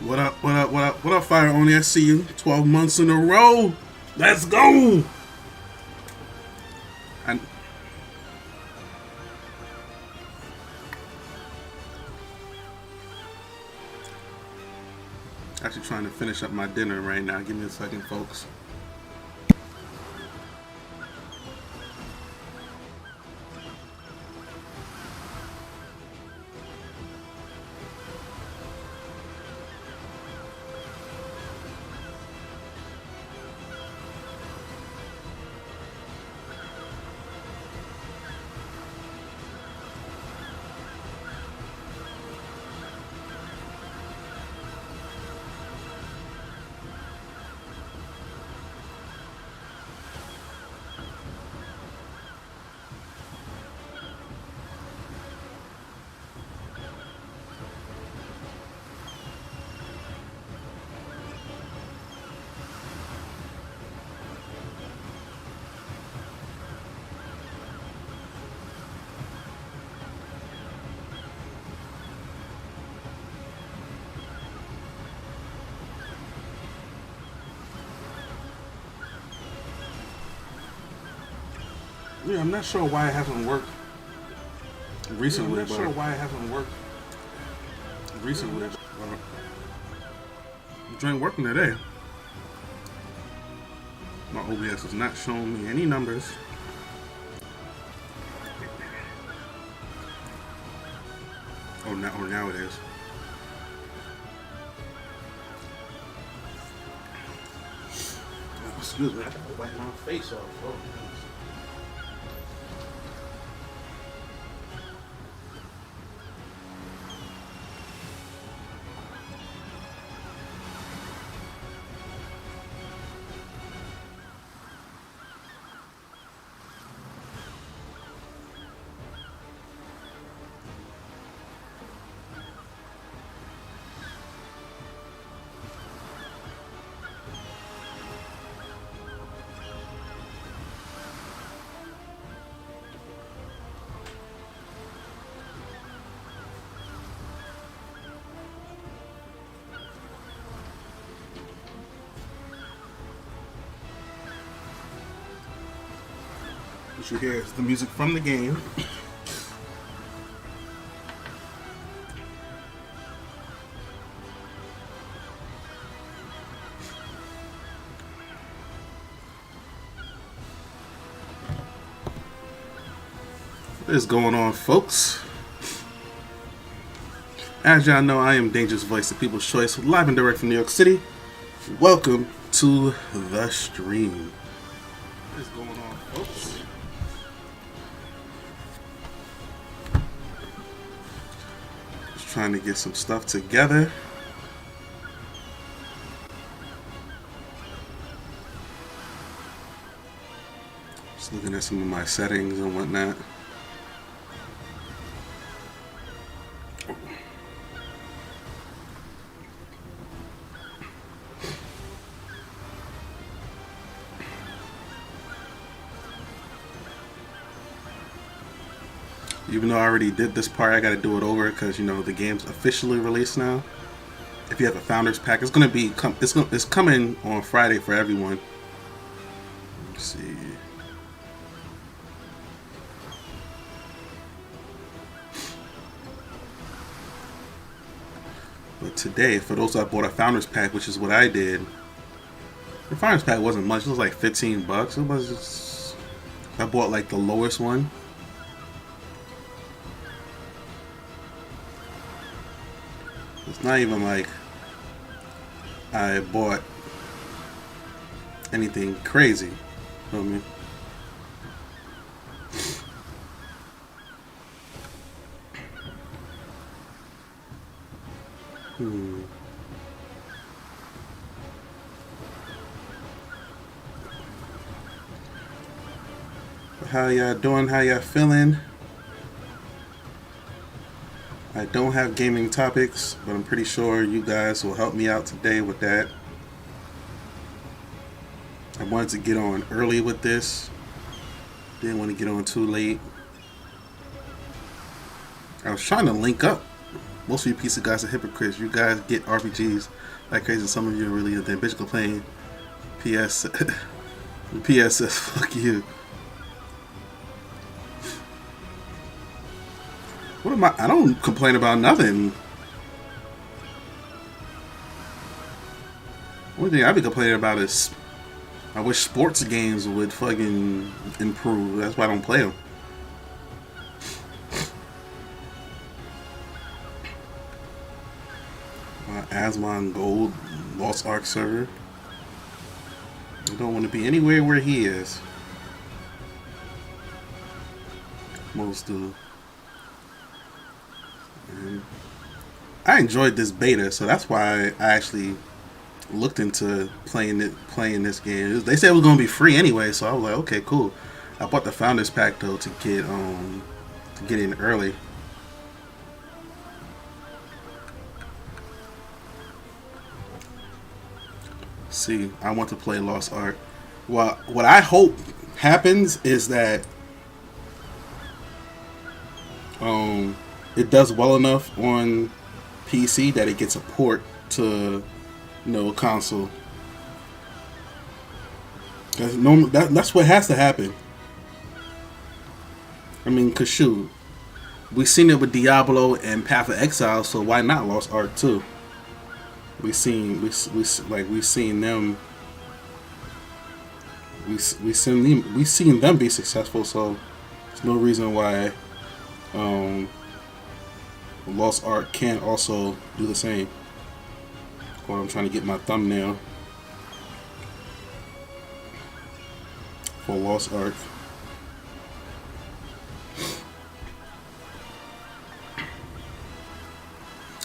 What up, what up, what up, what up, Fire Only? I see you 12 months in a row. Let's go! I'm actually trying to finish up my dinner right now. Give me a second, folks. Yeah, I'm not sure why it hasn't worked recently. I'm not sure why it hasn't worked recently. Joint working today. My OBS is not showing me any numbers. Oh, now it is. Excuse me, I gotta wipe my face off. Oh. What you hear is the music from the game. What is going on, folks? As y'all know, I am Dangerous Voice, the People's Choice, live and direct from New York City. Welcome to the stream. What is going on, folks? Just trying to get some stuff together. Just looking at some of my settings and whatnot. Even though I already did this part, I gotta do it over because you know the game's officially released now. If you have a Founders Pack, it's gonna be it's coming on Friday for everyone. Let's see. But today, for those that bought a Founders Pack, which is what I did, the Founders Pack wasn't much. It was like $15. It was just, I bought like the lowest one. It's not even like I bought anything crazy. You know what I mean? How y'all doing? How y'all feeling? I don't have gaming topics, but I'm pretty sure you guys will help me out today with that. I wanted to get on early with this. Didn't want to get on too late. I was trying to link up most of you PC guys are hypocrites. You guys get RPGs like crazy. Some of you are really ambitious playing PS. PS says fuck you. What am I? I don't complain about nothing. Only thing I be complaining about is I wish sports games would fucking improve. That's why I don't play them. Asmon Gold Lost Ark server. I don't want to be anywhere where he is. Most do. And I enjoyed this beta, so that's why I actually looked into playing this game. They said it was gonna be free anyway, so I was like, okay, cool. I bought the Founders Pack though to get in early. See, I want to play Lost Ark. Well, what I hope happens is that it does well enough on PC that it gets a port to console. That's what has to happen. I mean, cause shoot, we seen it with Diablo and Path of Exile, so why not Lost Ark too? We seen them be successful, so there's no reason why Lost Ark can't also do the same. Well, I'm trying to get my thumbnail for Lost Ark.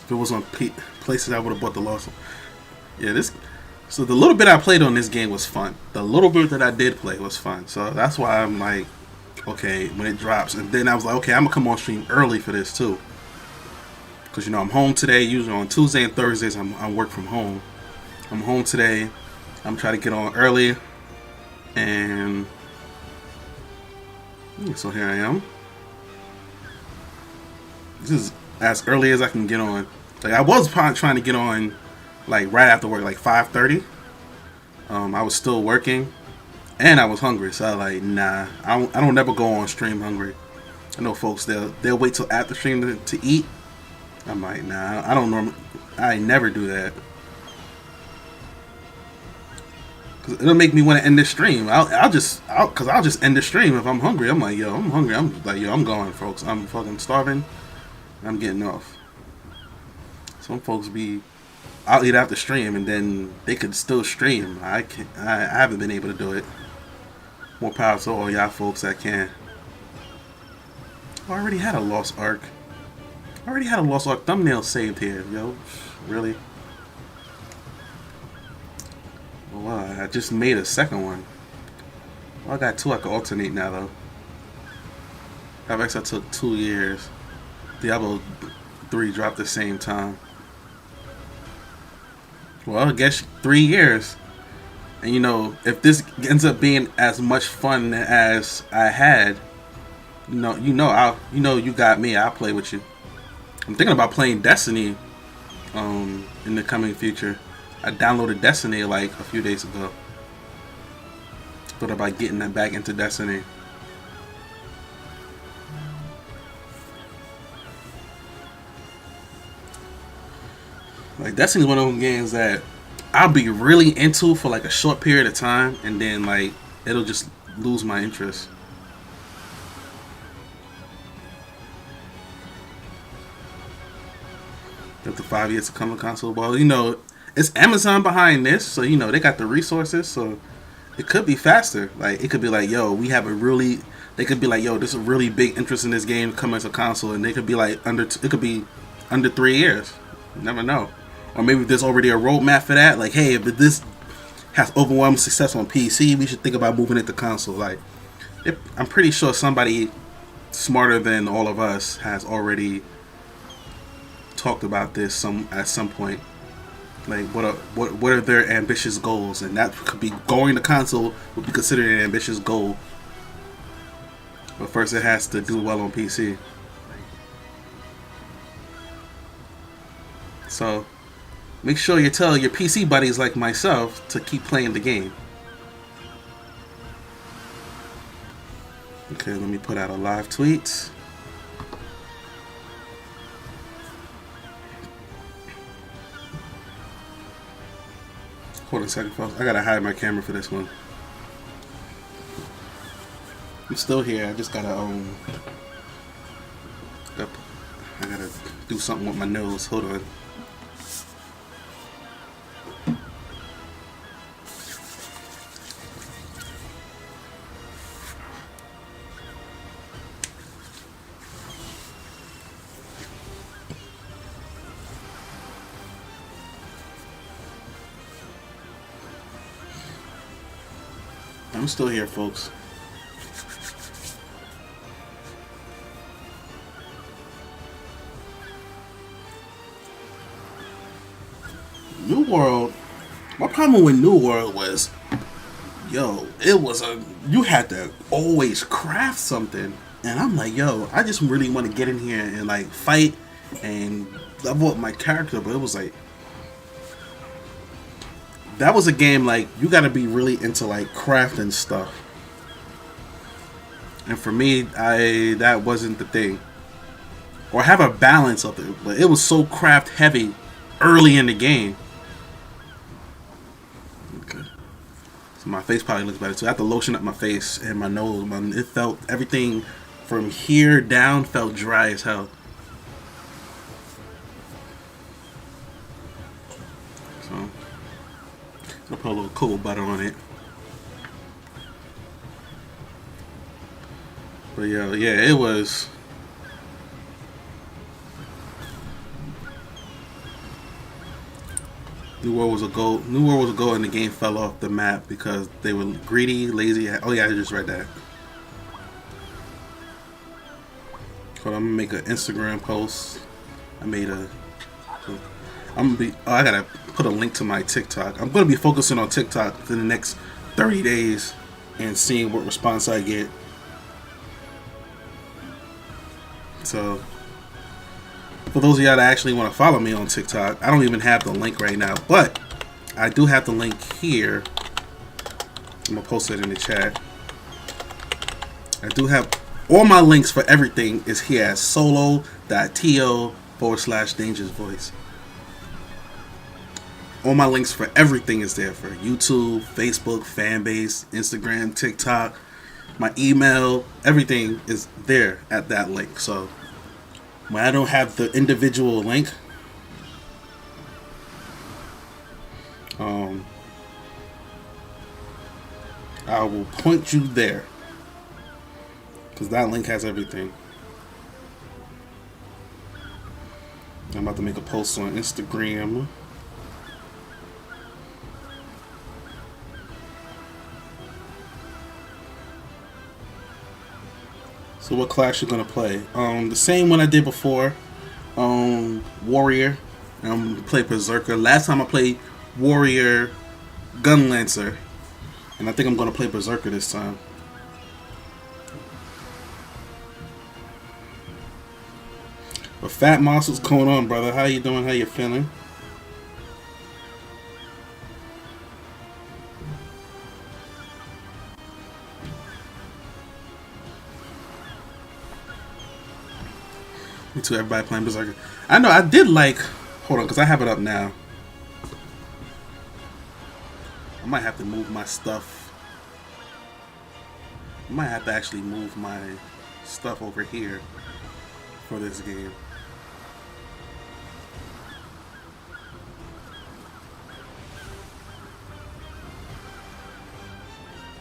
If it was on places, I would have bought the Lost Ark. Yeah, so the little bit I played on this game was fun. The little bit that I did play was fun. So that's why I'm like, okay, when it drops. And then I was like, okay, I'm going to come on stream early for this too. Because, I'm home today. Usually on Tuesday and Thursdays, I work from home. I'm home today. I'm trying to get on early. And so here I am. This is as early as I can get on. Like, I was probably trying to get on like right after work, like 5:30. I was still working, and I was hungry, so I was like, nah, I don't never go on stream hungry. I know folks they'll wait till after stream to eat. I'm like, nah, I never do that. Cause it'll make me want to end this stream. I'll just end the stream if I'm hungry. I'm like, yo, I'm hungry. I'm like, yo, I'm going, folks. I'm fucking starving. I'm getting off. Some folks I'll eat after stream and then they could still stream. I haven't been able to do it. More power to all y'all folks that can. Oh, I already had a Lost Ark. I already had a Lost Ark thumbnail saved here, yo. Really? Well, I just made a second one. Well, I got two I can alternate now, though. FX, I took 2 years. Diablo 3 dropped the same time. Well, I guess 3 years. And if this ends up being as much fun as I had, you got me. I'll play with you. I'm thinking about playing Destiny in the coming future. I downloaded Destiny like a few days ago. Thought about getting that back into Destiny. Like, Destiny's one of those games that I'll be really into for like a short period of time, and then like it'll just lose my interest. Up to 5 years to come to console. Well, it's Amazon behind this, so they got the resources, so it could be faster. Like, it could be like, yo, they could be like, yo, there's a really big interest in this game coming to console, and they could be like it could be under 3 years. You never know. Or maybe there's already a roadmap for that. Like, hey, if this has overwhelming success on PC, we should think about moving it to console. Like, I'm pretty sure somebody smarter than all of us has already talked about this at some point. Like, what are their ambitious goals? And that could be going to console would be considered an ambitious goal. But first, it has to do well on PC. So make sure you tell your PC buddies like myself to keep playing the game. Okay, let me put out a live tweet. Hold on a second, folks. I gotta hide my camera for this one. I'm still here. I just gotta I gotta do something with my nose. Hold on. I'm still here, folks. New World. My problem with New World was, yo, you had to always craft something, and I'm like, yo, I just really want to get in here and like fight and level up my character, but it was like, that was a game like you got to be really into like crafting stuff, and for me, that wasn't the thing, or have a balance of it, but it was so craft heavy early in the game. Okay, so my face probably looks better too. I have to lotion up my face and my nose. It felt, everything from here down felt dry as hell. So I'll put a little cocoa butter on it. But yeah, it was. New World was a goal. New World was a goal, and the game fell off the map because they were greedy, lazy. Oh yeah, I just read that. Hold on, I'm gonna make an Instagram post. I'm gonna be. Oh, I gotta put a link to my TikTok. I'm gonna be focusing on TikTok for the next 30 days and seeing what response I get. So, for those of y'all that actually want to follow me on TikTok, I don't even have the link right now, but I do have the link here. I'm gonna post it in the chat. I do have all my links for everything is here at solo.to/Dangerous Voice. All my links for everything is there for YouTube, Facebook, Fanbase, Instagram, TikTok, my email, everything is there at that link. So when I don't have the individual link, I will point you there because that link has everything. I'm about to make a post on Instagram. So what class you gonna play? The same one I did before. Warrior. I'm gonna play Berserker. Last time I played Warrior, Gun Lancer, and I think I'm gonna play Berserker this time. But Fat Moss, what's going on, brother? How you doing? How you feeling? Me too, everybody playing Berserker. I know, I did like... Hold on, because I have it up now. I might have to move my stuff. I might have to actually move my stuff over here for this game.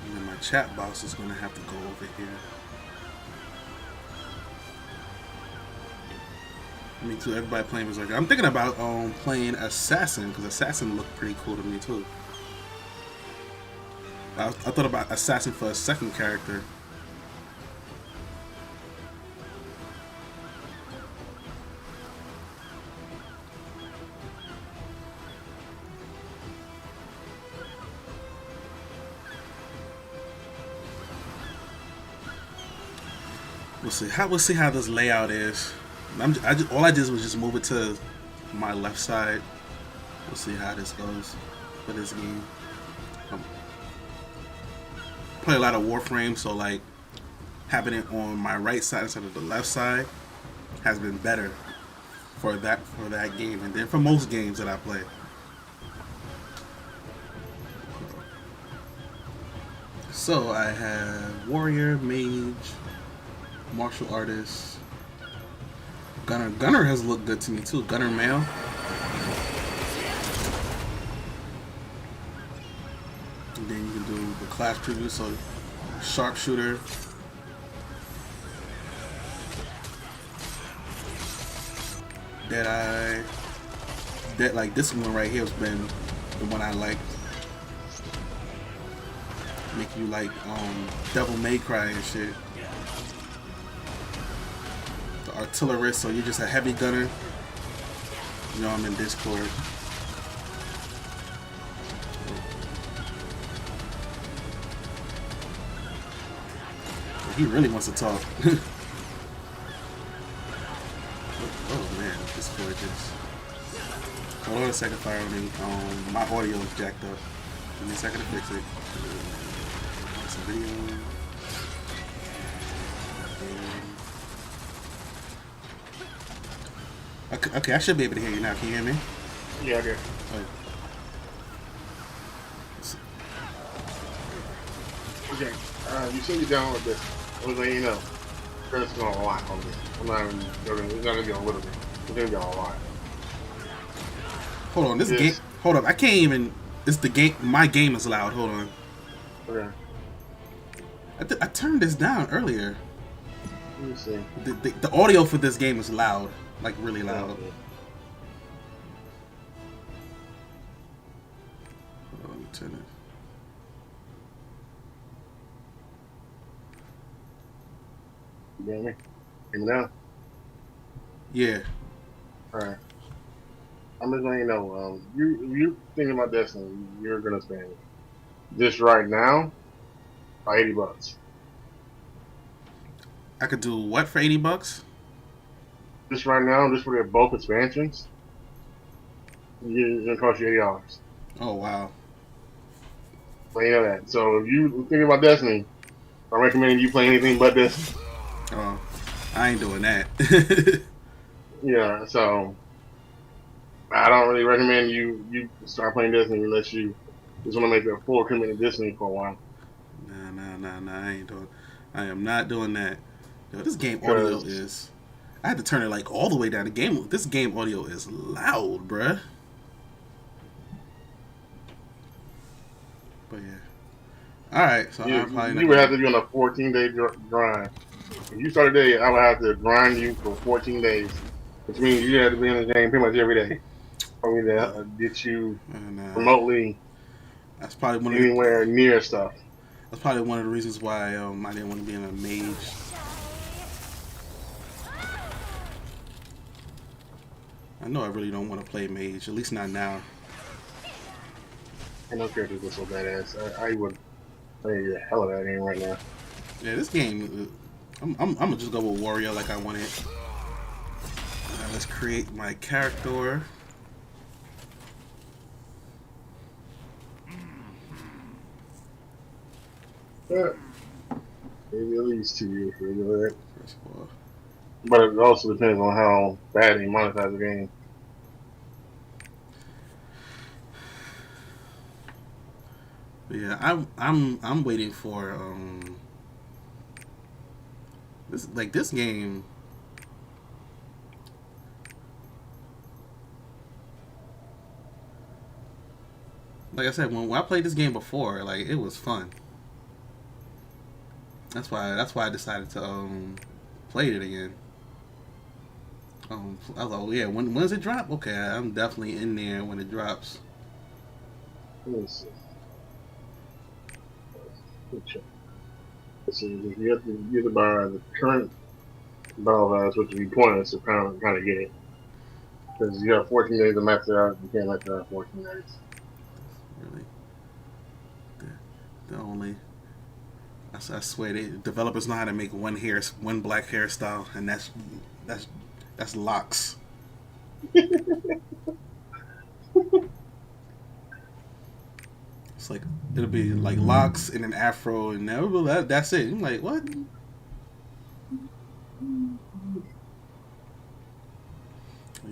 And then my chat box is going to have to go over here. Me too. Everybody playing Berserker. I'm thinking about playing Assassin because Assassin looked pretty cool to me too. I thought about Assassin for a second character. We'll see how this layout is. All I did was just move it to my left side. We'll see how this goes for this game. Um, play a lot of Warframe, so like having it on my right side instead of the left side has been better for that game, and then for most games that I play. So I have warrior, mage, martial artist, gunner. Gunner has looked good to me too. Gunner male. And then you can do the class preview. So sharpshooter. Deadeye. Like this one right here has been the one I liked. Make you like Devil May Cry and shit. The artillerist, so you're just a heavy gunner. You know I'm in Discord. He really wants to talk. Oh man, Discord just. Hold on a second, fire on me. My audio is jacked up. Give me a second to fix it. Video. Okay, I should be able to hear you now. Can you hear me? Yeah, I do. Oh. Okay, you said you download this. I was letting you know. It's going to a lot on this. I'm not even joking. It's not going to be a little bit. It's going to be a lot. Hold on, this game. Hold up, I can't even. It's the game. My game is loud. Hold on. Okay. I turned this down earlier. Let me see. The audio for this game is loud, like really loud. Okay. Hold on, let me turn it. You got me? Hear me now? Yeah. Alright. I'm just letting you know, you thinking about Destiny, you're gonna spend this right now for $80. I could do what for $80? Just right now, just for their bulk expansions, it's gonna cost you $80. Oh wow. Let you know that. So if you thinking about Destiny, I recommend you play anything but Destiny. Oh, I ain't doing that. Yeah, so I don't really recommend you start playing Destiny unless you just want to make a full commitment to Destiny for a while. Nah. I am not doing that. Yo, this game audio Because is. I had to turn it like all the way down. This game audio is loud, bruh. But yeah. All right, so I'm probably not. you would have to be on a 14-day grind. If you start a day, I would have to grind you for 14 days, which means you have to be in the game pretty much every day for me to get you remotely That's probably one of anywhere near stuff. That's probably one of the reasons why I didn't want to be in a mage. I know I really don't want to play mage, at least not now. I know characters are so badass. I would play the hell out of that game right now. Yeah, this game, I'm gonna just go with warrior like I wanted. Let's create my character. Yeah. Maybe at least 2 years for that. First of all. But it also depends on how bad they monetize the game. But yeah, I'm waiting for this game. Like I said, when I played this game before, like it was fun. That's why I decided to play it again. I was like, oh yeah, when does it drop? Okay, I'm definitely in there when it drops. Let me see. So you have to buy the current battle pass, which would be pointless to kind of get it, because you have 14 days to max it out. You can't max it out in 14 days. Really, the only. I swear, developers know how to make one black hairstyle, and that's locks. It's like it'll be like locks and an afro, and that's it. I'm like, what?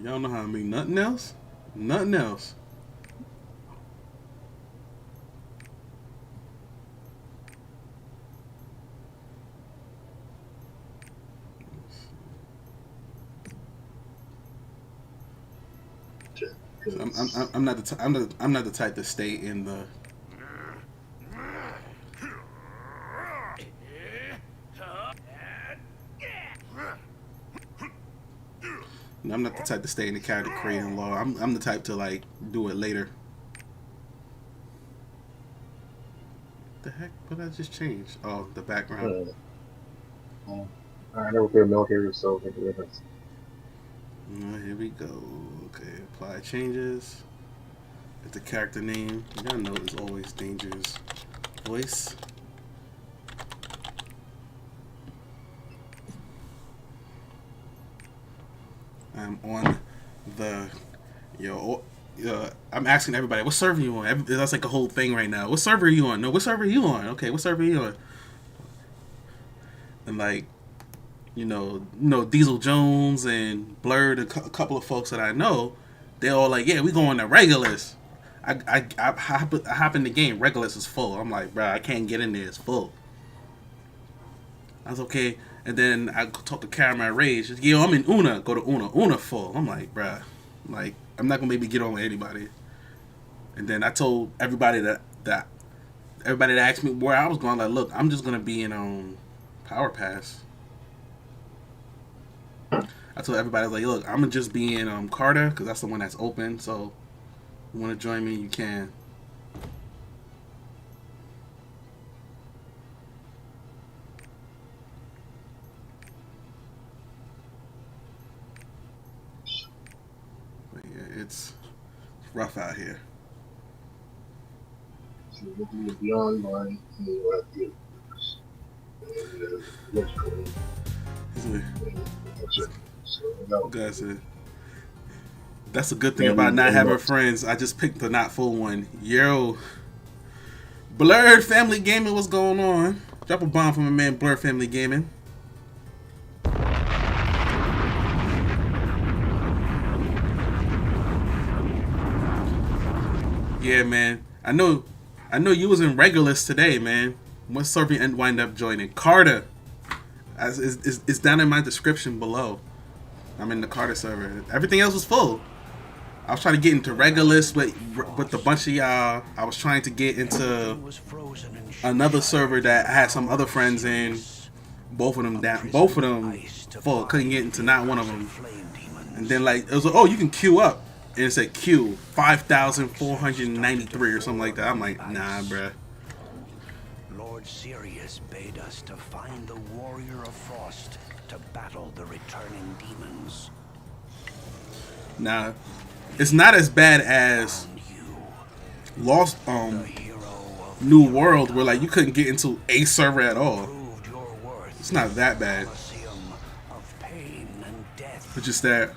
Y'all know how to make nothing else? Nothing else. I'm not I'm not the type to stay in the. I'm not the type to stay in the character creating lore. I'm the type to like do it later. The heck? What did I just change? Oh, the background. I never played military, so make a difference. Here we go. Okay, apply changes. It's the character name. You gotta know it's always Danger's voice. I'm on the I'm asking everybody, what server are you on? That's like a whole thing right now. What server are you on? No, what server are you on? Okay, what server are you on? And like, Diesel Jones and Blurred, a couple of folks that I know, they're all like, yeah, we going to Regulus. I hop in the game. Regulus is full. I'm like, bro, I can't get in there. It's full. I was okay. And then I talked to Caramel Rage. Yo, I'm in Una. Go to Una. Una full. I'm like, bruh. Like, I'm not going to maybe get on with anybody. And then I told everybody that everybody that asked me where I was going, like, look, I'm just going to be in Power Pass. I told everybody, like, look, I'm going to just be in Karta, because that's the one that's open. So, if you want to join me, you can. It's rough out here. So looking beyond mine, that's a good thing about not having friends. I just picked the not full one. Yo, Blurred Family Gaming, what's going on? Drop a bomb from a man, Blurred Family Gaming. Yeah, man. I know you was in Regulus today, man. What server you wind up joining? Karta. It's down in my description below. I'm in the Karta server. Everything else was full. I was trying to get into Regulus with a bunch of y'all. I was trying to get into another server that I had some other friends in. Both of them down. Both of them full. Couldn't get into not one of them. And then like it was like, oh, you can queue up. And it said Q 5,493 or something like that. I'm like, nah, bruh. Lord Sirius bade us to find the warrior of frost to battle the returning demons. Nah, it's not as bad as Lost New World, where like you couldn't get into a server at all. It's not that bad. But just that.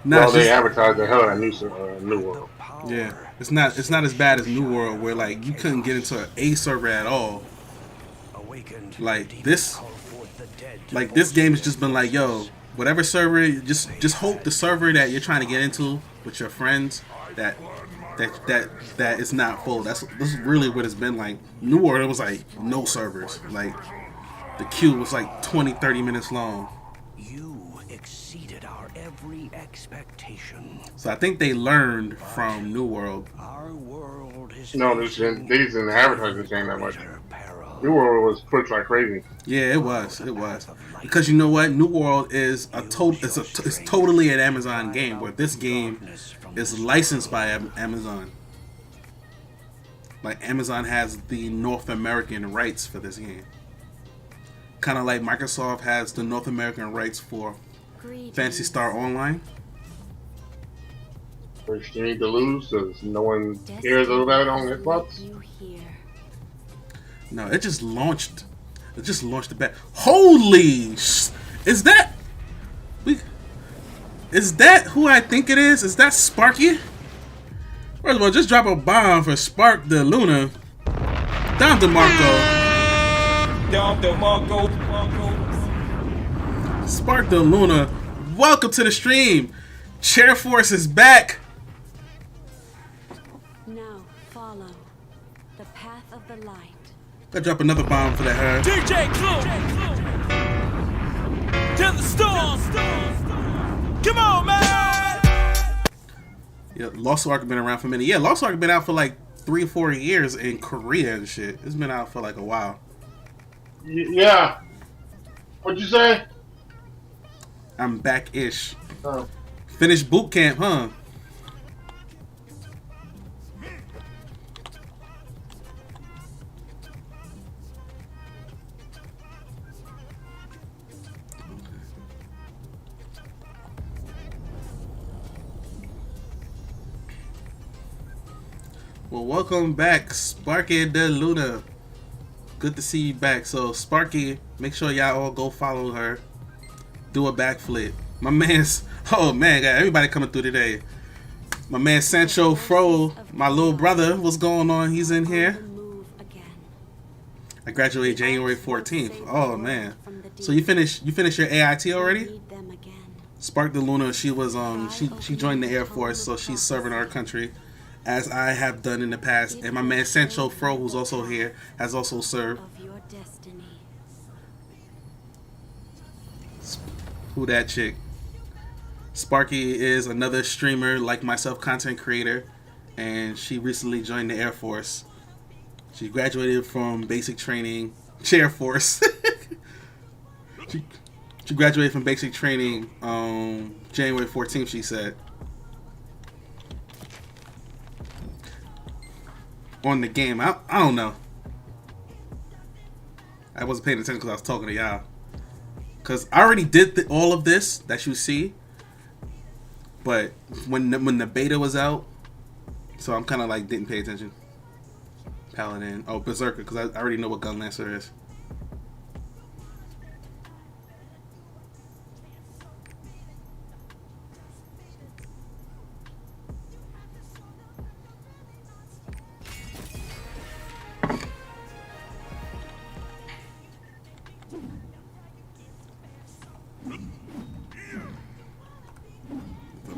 Well, they advertised the hell out of New World. Yeah, it's not as bad as New World, where like you couldn't get into a server at all. Like this game has just been like, yo, whatever server, just hope the server that you're trying to get into with your friends that is not full. This is really what it's been like. New World, it was like no servers. Like the queue was like 20-30 minutes long. Every expectation. So I think they learned from New World. Our world is no, they didn't advertise the game that much. New World was pushed like crazy. Yeah, it was. Because you know what? New World is it's totally an Amazon game, where this game is licensed by Amazon. Like Amazon has the North American rights for this game. Kind of like Microsoft has the North American rights for Phantasy Star Online. Which you need to lose because no one cares about it on Xbox. No, it just launched. It just launched the back. Holy! Is that? Is that who I think it is? Is that Sparky? First of all, just drop a bomb for Spark the Luna. Down to Marco. Spark the Luna. Welcome to the stream. Chair Force is back. Now follow the path of the light. Gotta drop another bomb for that her. DJ Clue! To the storm! Come on, man! Yeah, Lost Ark been around for a minute. Yeah, Lost Ark been out for like 3 or 4 years in Korea and shit. It's been out for like a while. Yeah. What'd you say? I'm back-ish. Oh. Finished boot camp, huh? Well, welcome back, Sparky the Luna. Good to see you back. So, Sparky, make sure y'all all go follow her. Do a backflip. My man's, oh man, got everybody coming through today. My man Sancho Fro, my little brother, what's going on? He's in here. I graduated January 14th. Oh man. So you finished your AIT already? Spark the Luna, she was she joined the Air Force, so she's serving our country, as I have done in the past. And my man Sancho Fro, who's also here, has also served. Who that chick? Sparky is another streamer like myself, content creator, and she recently joined the Air Force. She graduated from basic training, Chair Force. she graduated from basic training January 14th, she said. On the game, I don't know. I wasn't paying attention because I was talking to y'all. Because I already did all of this that you see. But when the beta was out, so I'm kind of like didn't pay attention. Paladin. Oh, Berserker, because I already know what Gun Lancer is.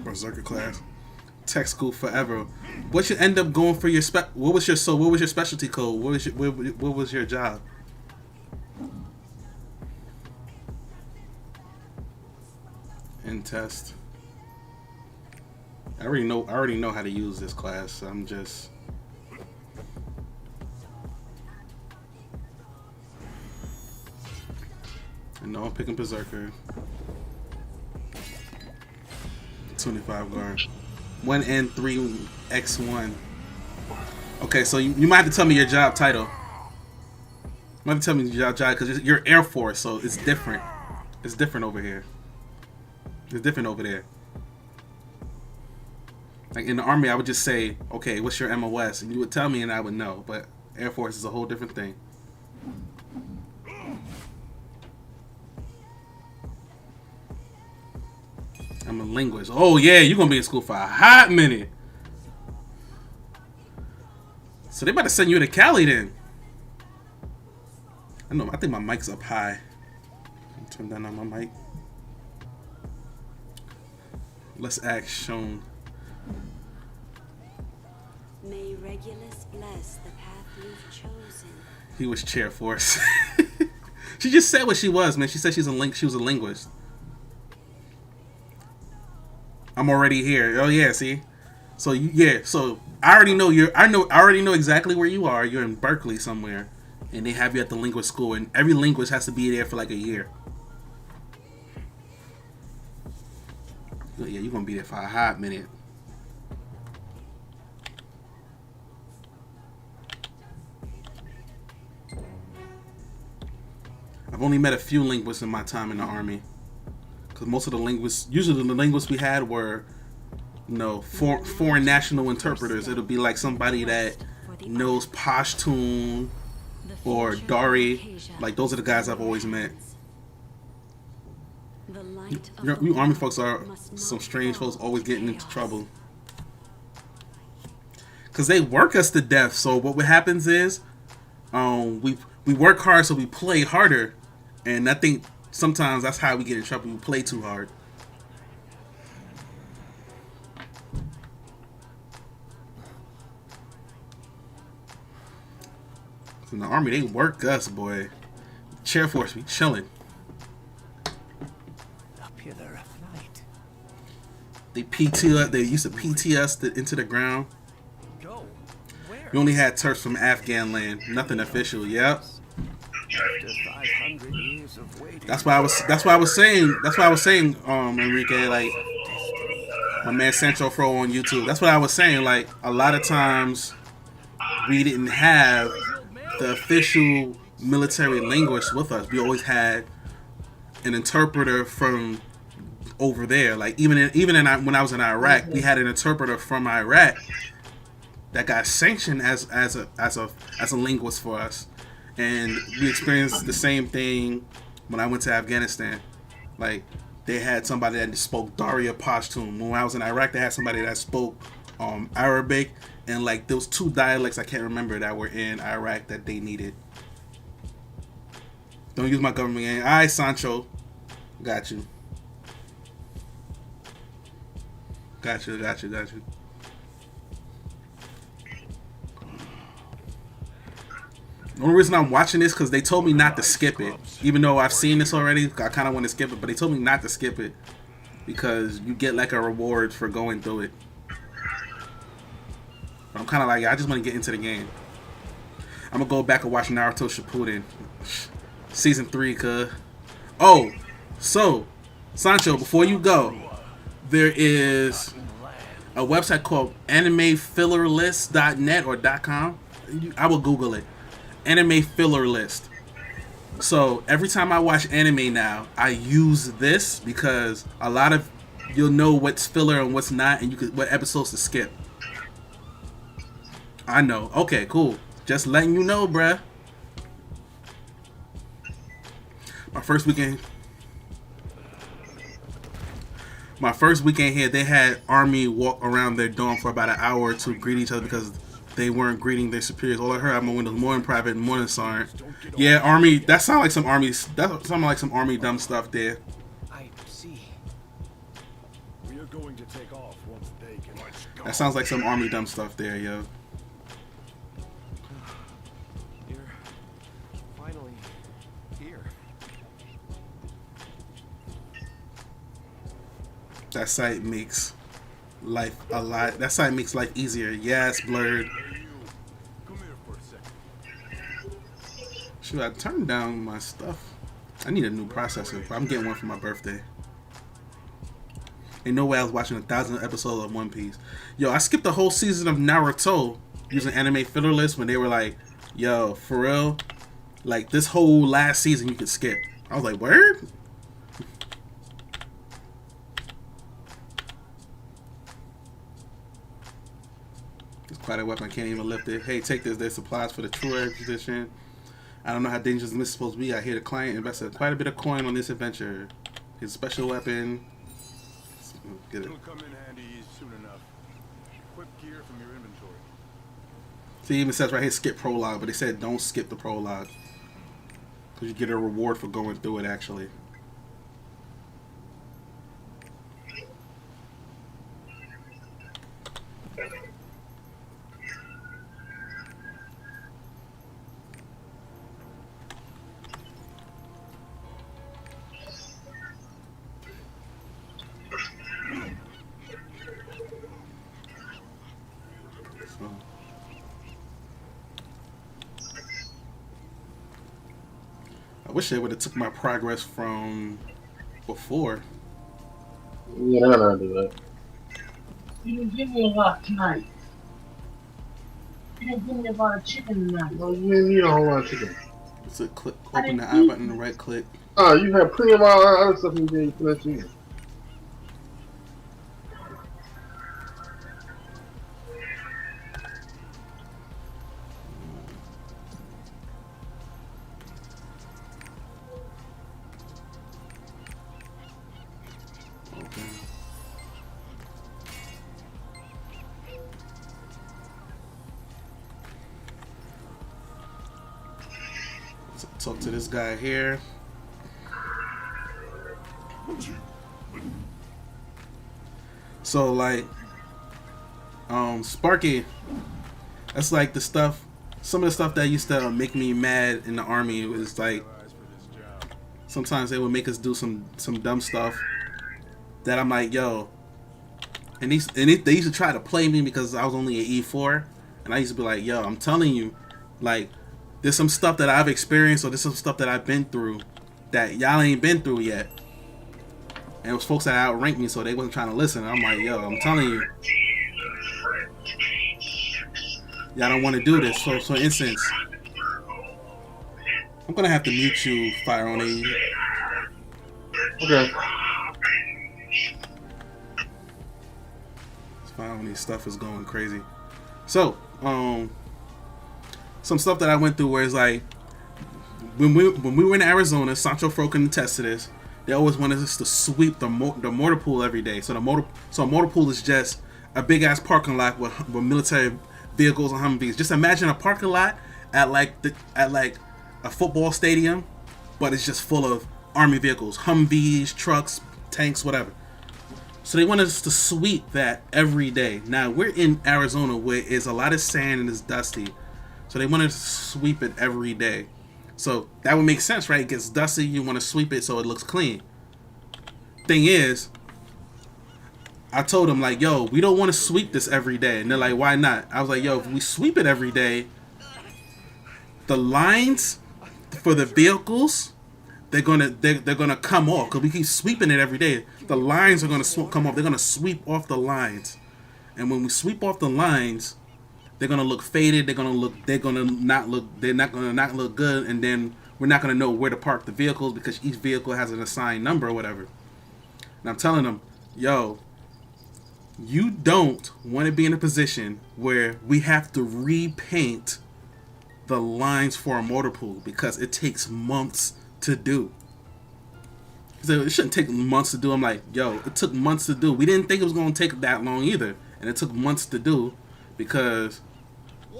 Berserker class. Tech school forever. What you end up going for your what was your specialty code? What was your job? In test. I already know how to use this class, so I'm just I know I'm picking Berserker. 25 guard. 1 and 3 X1. Okay, so you might have to tell me your job title. You might have to tell me your job because you're Air Force, so it's different. It's different over here. It's different over there. Like in the Army, I would just say, okay, what's your MOS? And you would tell me and I would know. But Air Force is a whole different thing. I'm a linguist. Oh yeah, you're gonna be in school for a hot minute. So they about to send you to Cali then. I think my mic's up high. Turn down on my mic. Let's act shown. May Regulus bless the path you've chosen. He was Chair Force. She just said what she was, man. She said she was a linguist. I'm already here. Oh yeah, see. So so I already know I already know exactly where you are. You're in Berkeley somewhere, and they have you at the linguist school, and every linguist has to be there for like a year. Yeah, you're gonna be there for a hot minute. I've only met a few linguists in my time in the Army. Because most of the linguists, usually the linguists we had were, foreign national interpreters. It'll be like somebody that knows Pashtun or Dari. Like, those are the guys I've always met. The light of You the army world folks are must some not strange fall folks, always to getting into chaos. trouble. Cause they work us to death. So what happens is, we work hard, so we play harder, and I think sometimes that's how we get in trouble. We play too hard. In the army, they work us, boy. Chair Force, we chilling. Up here there at night. They PT us. They used to PT us into the ground. Go. Where? We only had Turks from Afghan land. Nothing official. Yep. After 500 years of waiting. That's why I was saying. That's why I was saying, Enrique, like my man Sancho Fro on YouTube. That's what I was saying. Like a lot of times we didn't have the official military linguist with us. We always had an interpreter from over there. Like when I was in Iraq, we had an interpreter from Iraq that got sanctioned as a linguist for us, and we experienced the same thing when I went to Afghanistan. Like they had somebody that spoke Daria Pashtun. When I was in Iraq, they had somebody that spoke Arabic, and like those two dialects I can't remember that were in Iraq that they needed. Don't use my government name. All right, Sancho. Got you. Got you. The only reason I'm watching this because they told me not to skip it. Even though I've seen this already, I kind of want to skip it. But they told me not to skip it because you get like a reward for going through it. But I'm kind of like, I just want to get into the game. I'm going to go back and watch Naruto Shippuden. Season 3, cuz. Oh, so, Sancho, before you go, there is a website called animefillerlist.net or .com. I will Google it. Anime filler list. So, every time I watch anime now, I use this because a lot of you'll know what's filler and what's not, and what episodes to skip. I know. Okay, cool. Just letting you know, bruh. My first weekend here, they had army walk around their dorm for about an hour to greet each other because they weren't greeting their superiors. All I heard out my windows, morning private, morning sergeant. Yeah, army. That sound like some army. That sound like some army dumb stuff there. I see. We are going to take off once they can. That sounds like some army dumb stuff there, yo. You're finally here. That site makes life a lot. That site makes life easier. Yes, blurred. Come here for a second. Should I turn down my stuff? I need a new processor. I'm getting one for my birthday. Ain't no way I was watching 1,000 episodes of One Piece. Yo, I skipped the whole season of Naruto using Anime Filler List when they were like, yo, for real? Like, this whole last season you could skip. I was like, word? It's quite a weapon. I can't even lift it. Hey, take this. There's supplies for the true expedition. I don't know how dangerous this is supposed to be. I hear the client invested quite a bit of coin on this adventure. His special weapon. Get it. It'll come in handy soon enough. Equip gear from your inventory. See, it even says right here, skip prologue, but they said don't skip the prologue. Because you get a reward for going through it, actually. I wish they would have took my progress from before. Yeah, they're not gonna do that. You didn't give me a lot tonight. You didn't give me a lot of chicken tonight. No, you didn't need a whole lot of chicken. It's a click, open the I button and right click. Oh, you have plenty of other stuff you didn't put that in. Talk to this guy here. So like, Sparky, that's like the stuff. Some of the stuff that used to make me mad in the army was like, sometimes they would make us do some dumb stuff that I'm like, yo. And they used to try to play me because I was only an E4, and I used to be like, yo, I'm telling you, like, there's some stuff that I've experienced or there's some stuff that I've been through that y'all ain't been through yet. And it was folks that outranked me, so they wasn't trying to listen. I'm like, yo, I'm telling you, y'all don't want to do this. So for instance, I'm gonna have to mute you, Fire on A. Okay. Fire on A stuff is going crazy. So, some stuff that I went through where it's like, when we were in Arizona, Sancho Fro can attest to this. They always wanted us to sweep the motor pool every day. So a motor pool is just a big ass parking lot with military vehicles and Humvees. Just imagine a parking lot at like a football stadium, but it's just full of army vehicles, Humvees, trucks, tanks, whatever. So they wanted us to sweep that every day. Now we're in Arizona where it's a lot of sand and it's dusty, so they wanted us to sweep it every day. So that would make sense, right? It gets dusty, you want to sweep it so it looks clean. Thing is, I told them like, yo, we don't want to sweep this every day. And they're like, why not? I was like, yo, if we sweep it every day, the lines for the vehicles, they're gonna come off because we keep sweeping it every day. The lines are gonna come off. They're gonna sweep off the lines, and when we sweep off the lines, they're gonna look faded. They're gonna not look good, and then we're not gonna know where to park the vehicles because each vehicle has an assigned number or whatever. And I'm telling them, yo, you don't want to be in a position where we have to repaint the lines for a motor pool because it takes months to do. So it shouldn't take months to do. I'm like, yo, it took months to do. We didn't think it was going to take that long either, and it took months to do because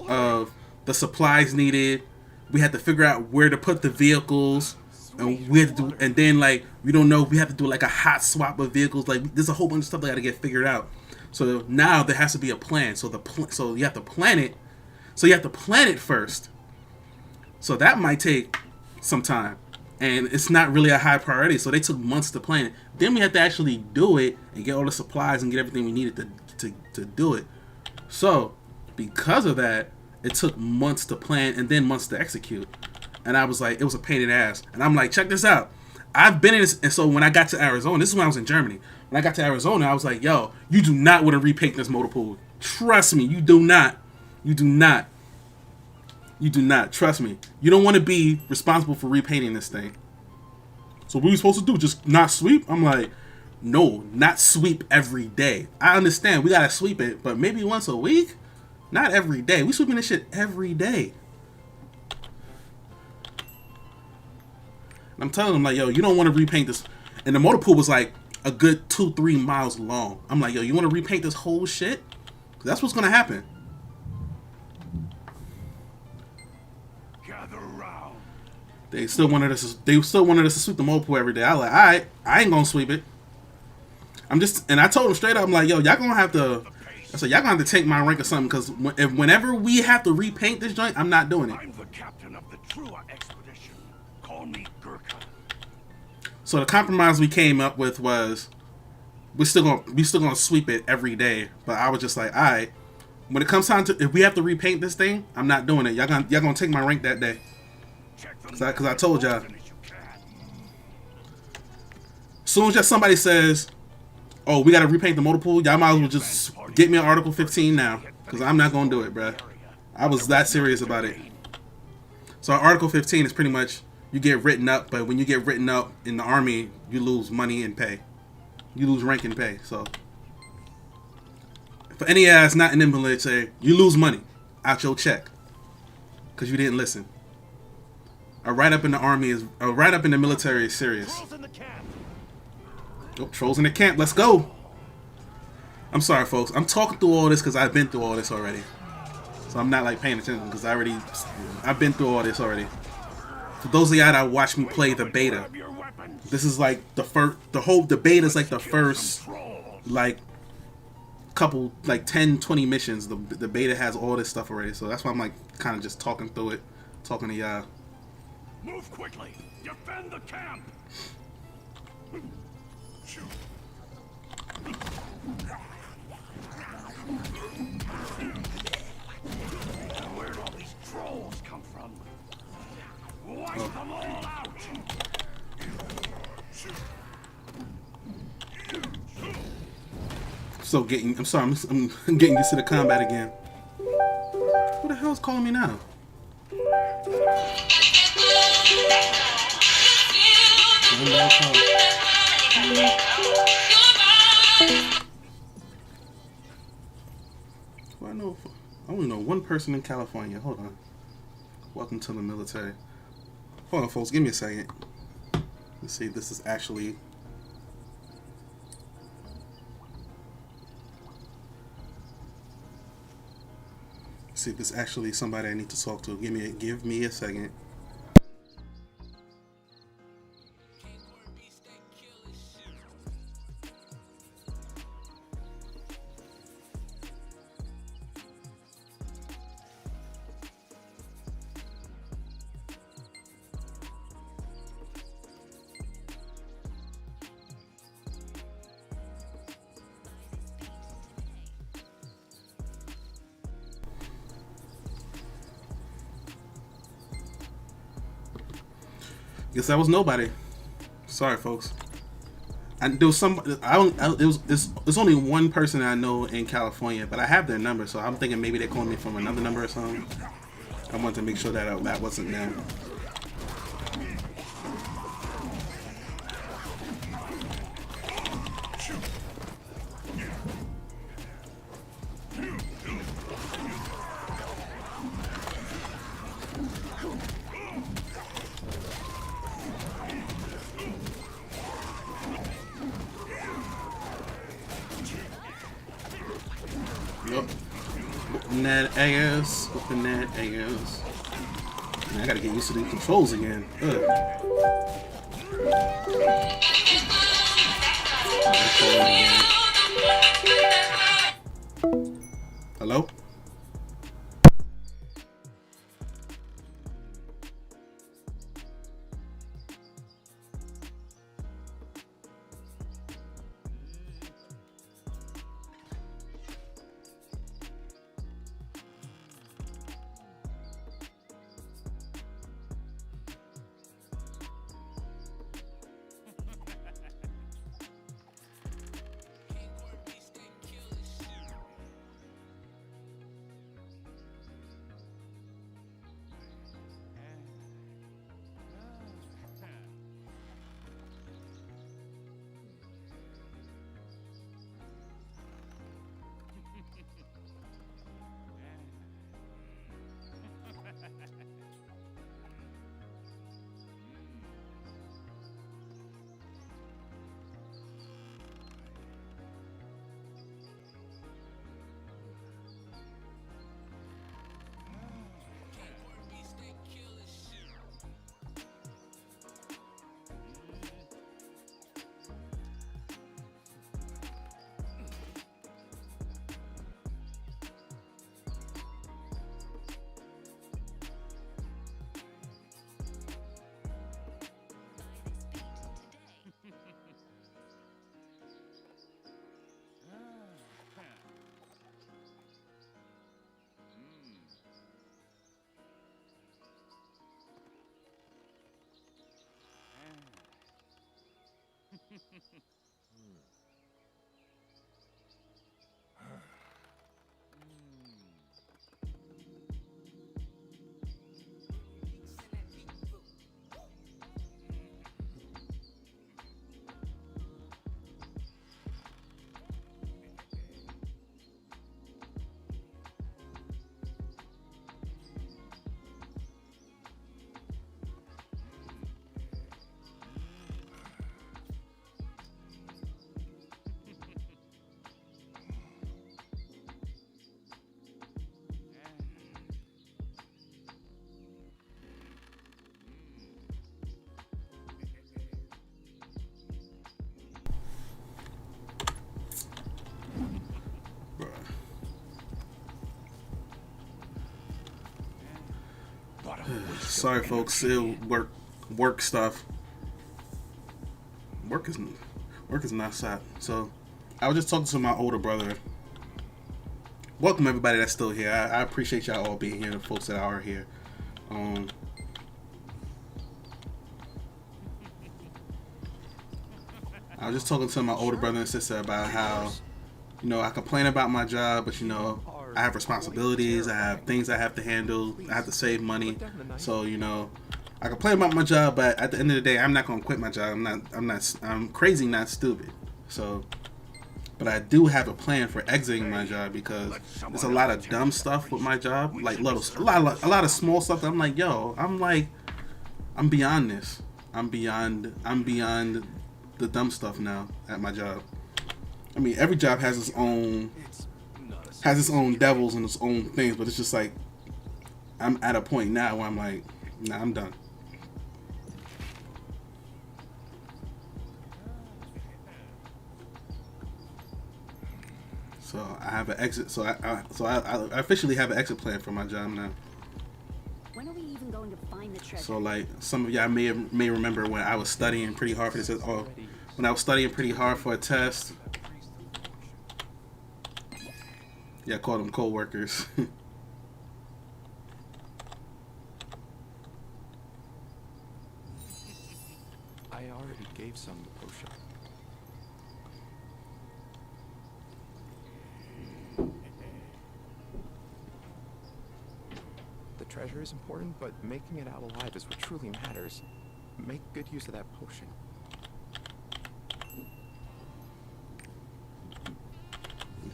of the supplies needed. We had to figure out where to put the vehicles, and we had to do, and then like we don't know. We have to do like a hot swap of vehicles. Like there's a whole bunch of stuff that got to get figured out. So now there has to be a plan. So so you have to plan it. So you have to plan it first. So that might take some time, and it's not really a high priority. So they took months to plan it. Then we had to actually do it and get all the supplies and get everything we needed to do it. So because of that, it took months to plan and then months to execute. And I was like, it was a pain in the ass. And I'm like, check this out. I've been in this, and so when I got to Arizona, this is when I was in Germany. When I got to Arizona, I was like, yo, you do not want to repaint this motor pool. Trust me, you do not. You do not. You do not. Trust me. You don't want to be responsible for repainting this thing. So what are we supposed to do? Just not sweep? I'm like, no, not sweep every day. I understand we got to sweep it, but maybe once a week? Not every day. We sweeping this shit every day. And I'm telling them like, yo, you don't want to repaint this. And the motor pool was like a good 2-3 miles long. I'm like, yo, you want to repaint this whole shit? 'Cause that's what's going to happen. They still wanted us to sweep the motor pool every day. I was like, all right, I ain't gonna sweep it. And I told them straight up, I'm like, yo, y'all gonna have to. I said, y'all gonna have to take my rank or something because whenever we have to repaint this joint, I'm not doing it. I'm the captain of the Trua expedition. Call me Gurkha. So the compromise we came up with was we still gonna sweep it every day. But I was just like, all right, when it comes time to if we have to repaint this thing, I'm not doing it. Y'all gonna take my rank that day. Because I told y'all. As soon as somebody says, oh, we got to repaint the motor pool, y'all might as well just get me an Article 15 now. Because I'm not going to do it, bruh. I was that serious about it. So Article 15 is pretty much, you get written up, but when you get written up in the army, you lose money and pay. You lose rank and pay. So for any ass not in the military, you lose money out your check. Because you didn't listen. A write-up in the army is a write-up in the military is serious. Oh, trolls in the camp. Let's go. I'm sorry, folks. I'm talking through all this because I've been through all this already. So I'm not like paying attention because I've been through all this already. For those of y'all that watch me play the beta, this is like the first. The beta is like the first, like, couple, like 10, 20 missions. The beta has all this stuff already, so that's why I'm like kind of just talking through it, talking to y'all. Move quickly. Defend the camp. Where'd all these trolls come from? Wipe them all out. I'm sorry, I'm getting used to the combat again. Who the hell's calling me now? Well, I only know one person in California. Hold on. Welcome to the military. Hold on, folks. Give me a second. Let's see if this is actually... see if it's actually somebody I need to talk to. Give me a second. Guess that was nobody. Sorry, folks. And there was some. There's only one person I know in California, but I have their number, so I'm thinking maybe they're calling me from another number or something. I wanted to make sure that wasn't them. Whooping that ass. Whooping that ass. Man, I gotta get used to the controls again. Hello? sorry, folks. Still work stuff. Work is not sad. So I was just talking to my older brother. Welcome everybody that's still here. I appreciate y'all all being here, the folks that are here. I was just talking to my older brother and sister about how, you know, I complain about my job, but you know, I have responsibilities, I have things I have to handle, I have to save money. So, you know, I complain about my job, but at the end of the day, I'm not gonna quit my job. I'm crazy, not stupid. So, but I do have a plan for exiting my job because there's a lot of dumb stuff with my job, like a lot of small stuff that I'm like, yo, I'm beyond this. I'm beyond the dumb stuff now at my job. I mean, every job has its own devils and its own things, but it's just like I'm at a point now where I'm like, nah, I'm done. So I have an exit. So I officially have an exit plan for my job now. When are we even going to find the treasure? So like some of y'all may remember when I was studying pretty hard for this. Oh, when I was studying pretty hard for a test. Yeah, I called them co-workers. I already gave some the potion. The treasure is important, but making it out alive is what truly matters. Make good use of that potion.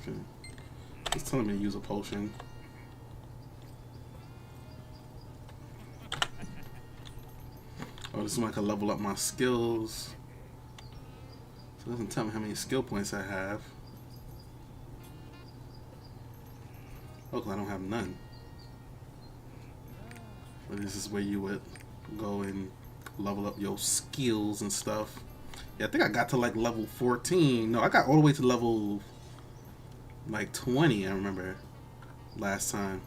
Okay. It's telling me to use a potion. Oh, this is when I can level up my skills. So it doesn't tell me how many skill points I have. Oh, 'cause I don't have none. But this is where you would go and level up your skills and stuff. Yeah, I think I got to like level 14. No, I got all the way to level like 20, I remember last time.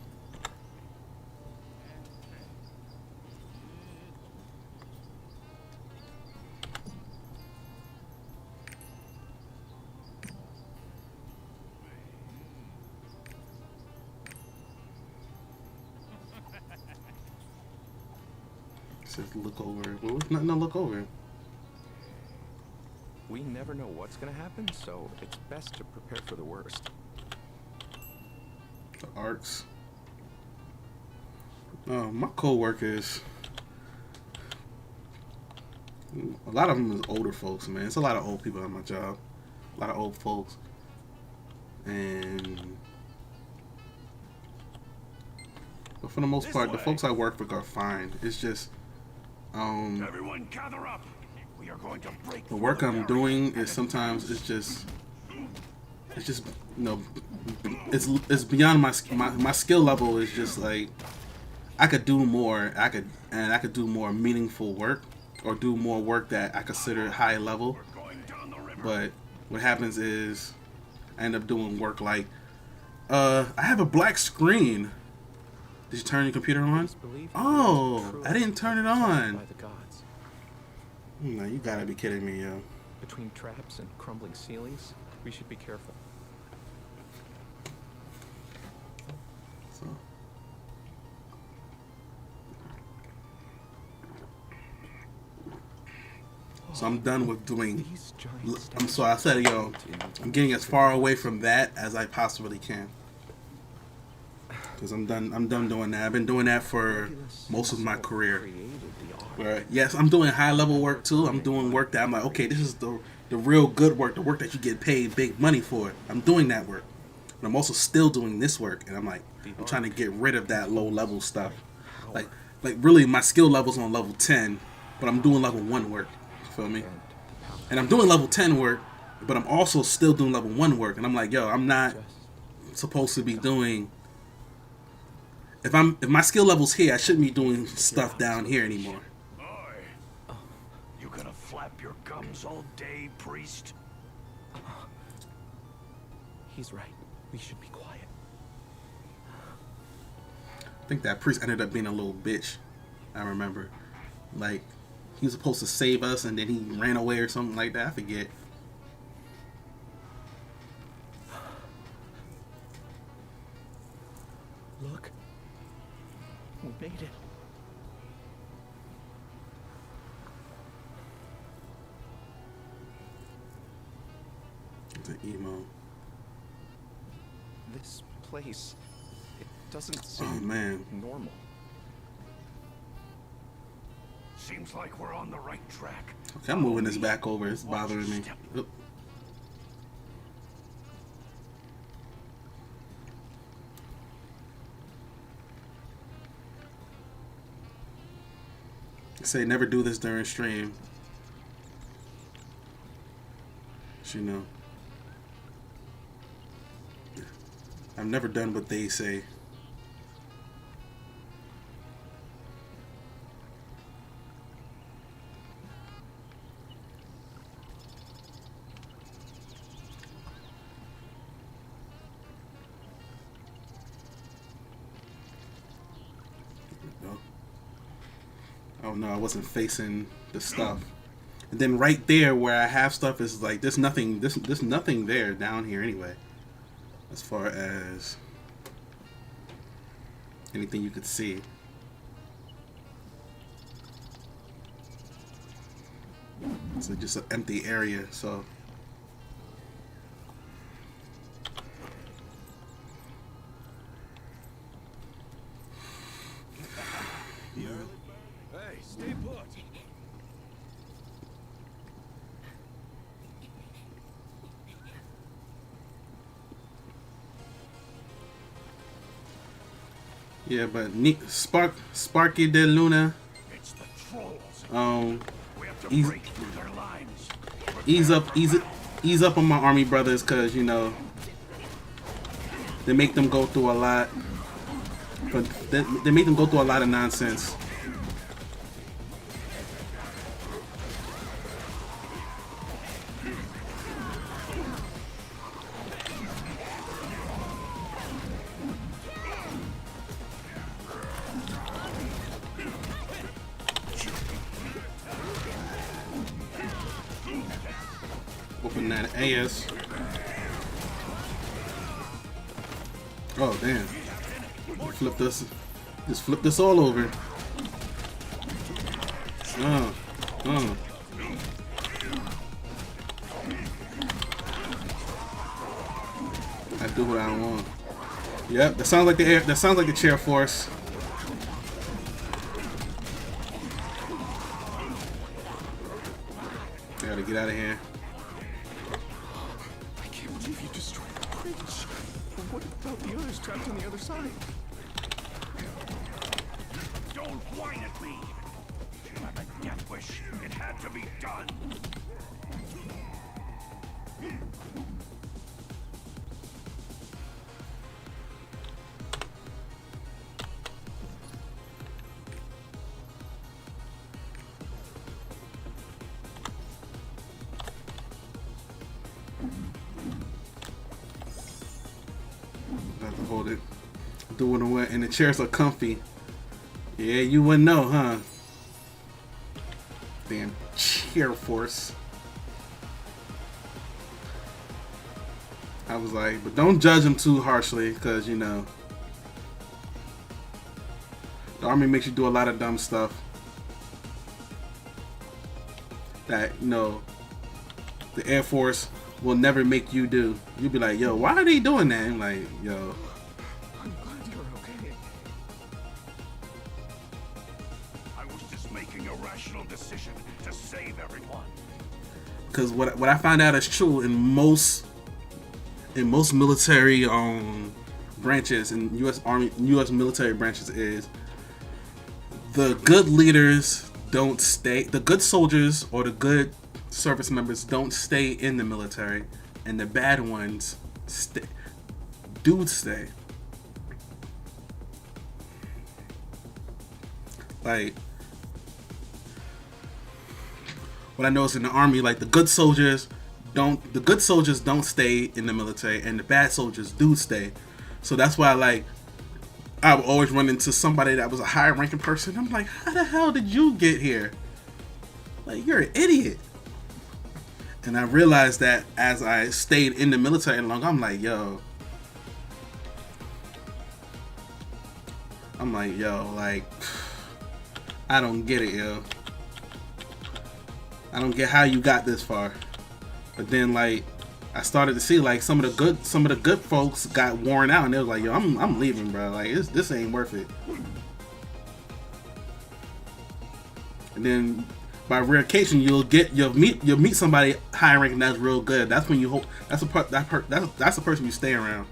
It says look over. Well, there's nothing to look over. We never know what's gonna happen, so it's best to prepare for the worst. The arcs. My co-workers, a lot of them is older folks, man. It's a lot of old people at my job. A lot of old folks. But for the most part, the folks I work with are fine. It's just, Everyone gather up. We are going to break the work I'm doing is sometimes it's just you know, it's beyond my skill level. Is just like I could do more. I could do more meaningful work or do more work that I consider high level. But what happens is I end up doing work like I have a black screen. Did you turn your computer on? Oh, I didn't turn it on. By the gods. No, you gotta be kidding me, yo. Between traps and crumbling ceilings, we should be careful. So I'm done with doing. So I said, yo, I'm getting as far away from that as I possibly can. Because I'm done doing that. I've been doing that for most of my career. Where, yes, I'm doing high level work too. I'm doing work that I'm like, okay, this is the real good work, the work that you get paid big money for. I'm doing that work. But I'm also still doing this work, and I'm like, I'm trying to get rid of that low level stuff. Like really, my skill level's on level 10, but I'm doing level 1 work. You feel me? And I'm doing level 10 work, but I'm also still doing level 1 work. And I'm like, yo, I'm not supposed to be doing. If my skill level's here, I shouldn't be doing stuff down here anymore. Boy, you gonna flap your gums all day, priest? He's right. We should be quiet. I think that priest ended up being a little bitch. I remember. Like, he was supposed to save us and then he ran away or something like that. I forget. Look. We made it. It's an emo. This place, it doesn't Oh seem man. normal. Seems like we're on the right track. Okay, I'm moving this back over. It's bothering me. Oop. Say never do this during stream. But, you know, I've never done what they say. Oh no, I wasn't facing the stuff. And then right there where I have stuff is like there's nothing there's nothing there down here anyway. As far as anything you could see. It's just an empty area, so Hey, stay put. yeah, but Sparky de Luna, It's the trolls. We have to ease, break through their lines. ease up on my army brothers, cause you know they make them go through a lot, but they make them go through a lot of nonsense. Open that AS. Oh damn! Flip this. Just flip this all over. Oh. I do what I want. Yep, that sounds like the air. That sounds like the chair force. I gotta get out of here. I can't believe you destroyed the bridge. But what about the others trapped on the other side? Don't whine at me. You have a death wish. It had to be done. I have to hold it. Doing the what? And the chairs are comfy. Yeah, you wouldn't know, huh? Damn chair force. I was like, but don't judge them too harshly, because you know the army makes you do a lot of dumb stuff that you know the Air Force will never make you do. You'll be like, yo, why are they doing that? I'm like, yo. I'm glad you're okay. I was just making a rational decision to save everyone. Because what I found out is true in most military branches in U.S. Army, U.S. military branches is the good leaders don't stay. The good soldiers or the good service members don't stay in the military, and the bad ones stay. Like what I noticed in the army, like the good soldiers don't stay in the military, and the bad soldiers do stay. So that's why, like, I would always run into somebody that was a higher ranking person. I'm like, how the hell did you get here? Like, you're an idiot. And I realized that as I stayed in the military long, I'm like, yo, like, I don't get it, yo. I don't get how you got this far. But then, like, I started to see like some of the good folks got worn out, and they was like, yo, I'm leaving, bro. Like, this ain't worth it. And then by rare occasion, you'll meet somebody high ranking that's real good. That's when you hope that's the person you stay around.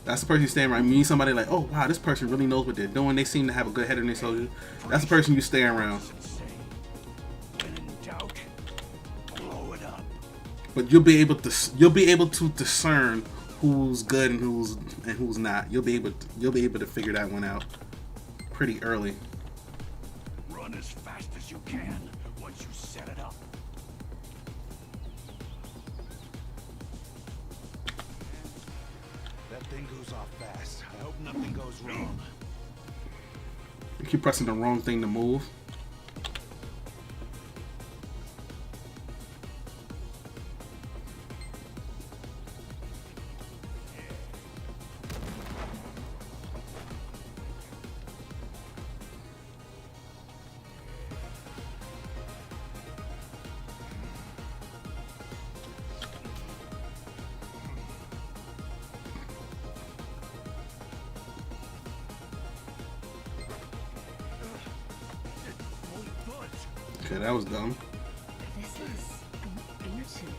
That's the person you stay around. You meet somebody like, oh wow, this person really knows what they're doing. They seem to have a good head on their shoulders. That's the person you stay around. But you'll be able to discern who's good and who's not. You'll be able to figure that one out pretty early. Run as fast as you can once you set it up. That thing goes off fast. I hope nothing goes wrong. You keep pressing the wrong thing to move. Okay, that was dumb. This is an ancient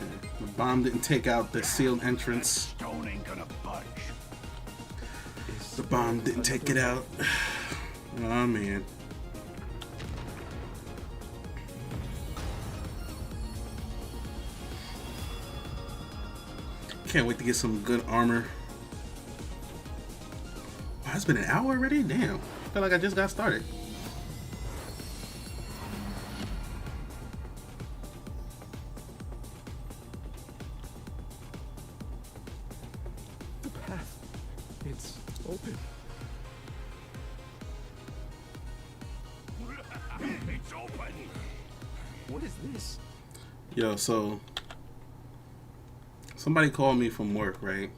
Okay, the bomb didn't take out the sealed entrance. Stone ain't gonna budge. The bomb didn't take it out. Oh man. Can't wait to get some good armor. Wow, it's been an hour already? Damn. I feel like I just got started. The path. It's open. It's open. What is this? Yo, so somebody called me from work, right?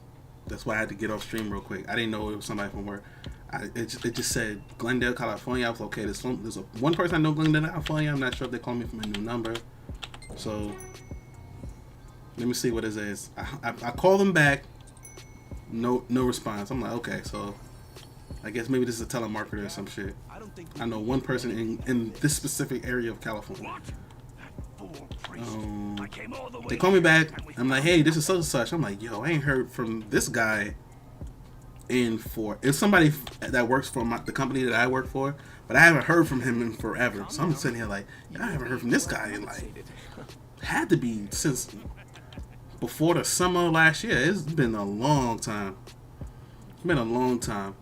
That's why I had to get off stream real quick. I didn't know it was somebody from work. It just said Glendale, California. I was okay. There's one person I know, Glendale, California. I'm not sure if they called me from a new number. So let me see what it is. I called them back. No response. I'm like, okay, so I guess maybe this is a telemarketer or some shit. I know one person in this specific area of California. They call me back. I'm like, hey, this is such and such. I'm like, yo, I ain't heard from this guy it's somebody that works for the company that I work for, but I haven't heard from him in forever. So I'm sitting here like, I haven't heard from this guy in like, had to be since before the summer of last year. It's been a long time. It's been a long time.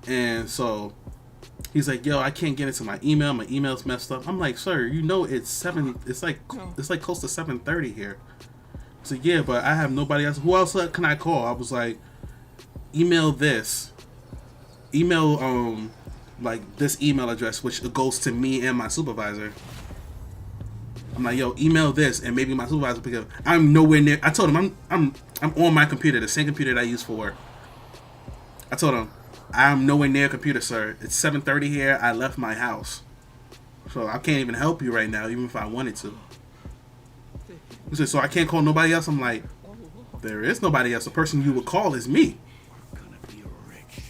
And so he's like, yo, I can't get into my email. My email's messed up. I'm like, sir, you know it's like close to 7:30 here. So yeah, but I have nobody else. Who else can I call? I was like, email this. Email like this email address, which goes to me and my supervisor. I'm like, yo, email this, and maybe my supervisor will pick up. I'm nowhere near. I told him I'm on my computer, the same computer that I use for work. I told him, I'm nowhere near a computer, sir. It's 7:30 here. I left my house. So I can't even help you right now, even if I wanted to. He said, so I can't call nobody else? I'm like, there is nobody else. The person you would call is me. We're gonna be rich.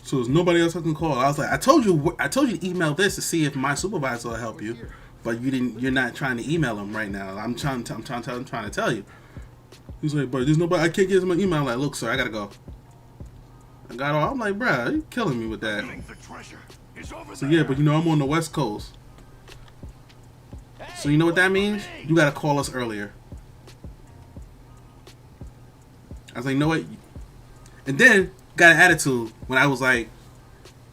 So there's nobody else I can call. I was like, I told you to email this to see if my supervisor will help you. But you're not trying to email him right now. I'm trying to tell you. He's like, but there's nobody. I can't get him an email. I'm like, look, sir, I gotta go. I got all. I'm like, bruh, you killing me with that. So yeah, but I'm on the West Coast. So you know what that means? You gotta call us earlier. I was like, you know what? And then got an attitude when I was like,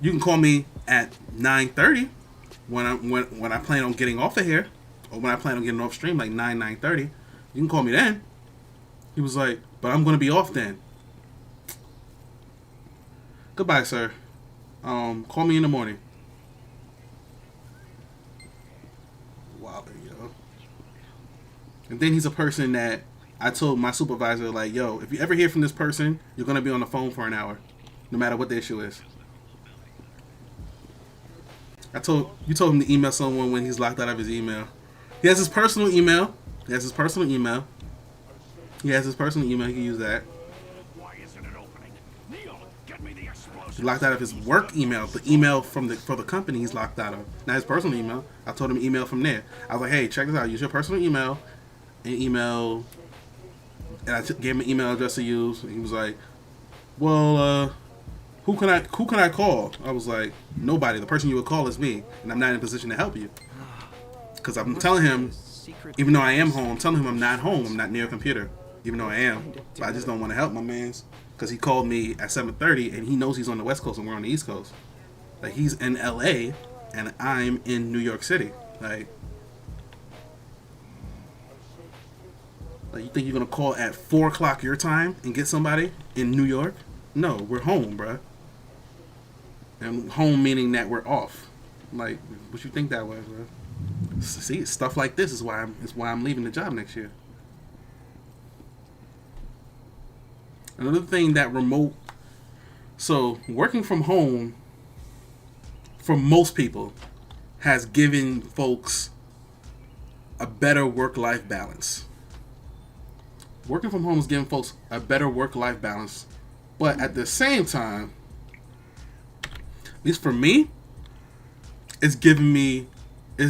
you can call me at 9:30. when I plan on getting off of here, or when I plan on getting off stream, like 9:30, you can call me then. He was like, but I'm gonna be off then. Goodbye, sir. Call me in the morning. Wow, yo. And then he's a person that I told my supervisor, like, yo, if you ever hear from this person, you're gonna be on the phone for an hour, no matter what the issue is. You told him to email someone when he's locked out of his email. He has his personal email. He has his personal email. He can use that. Why isn't it opening? Neil, get me the explosive. He's locked out of his work email. The email for the company he's locked out of. Not his personal email. I told him to email from there. I was like, hey, check this out. Use your personal email and email. And I gave him an email address to use. And he was like, well, who can I call? I was like, nobody. The person you would call is me, and I'm not in a position to help you. Because I'm telling him, even though I am home, I'm telling him I'm not home. I'm not near a computer, even though I am. But I just don't want to help my man's. Because he called me at 7:30, and he knows he's on the West Coast and we're on the East Coast. Like, he's in L.A., and I'm in New York City. Like you think you're going to call at 4 o'clock your time and get somebody in New York? No, we're home, bruh. And home meaning that we're off. Like, what you think that was, bro? See, stuff like this is why I'm leaving the job next year. Another thing that working from home for most people has given folks a better work-life balance. Working from home is giving folks a better work-life balance, but at the same time, at least for me, it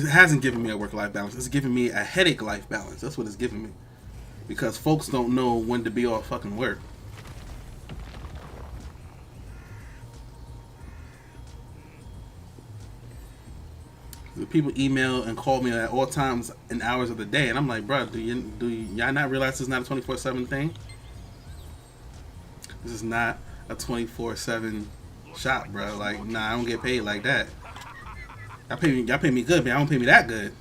hasn't given me a work-life balance. It's giving me a headache-life balance. That's what it's giving me. Because folks don't know when to be off fucking work. The people email and call me at all times and hours of the day, and I'm like, bro, do y'all not realize this is not a 24/7 thing? This is not a 24/7 shop, bro. Like, nah, I don't get paid like that. Y'all pay me good, but y'all don't pay me that good.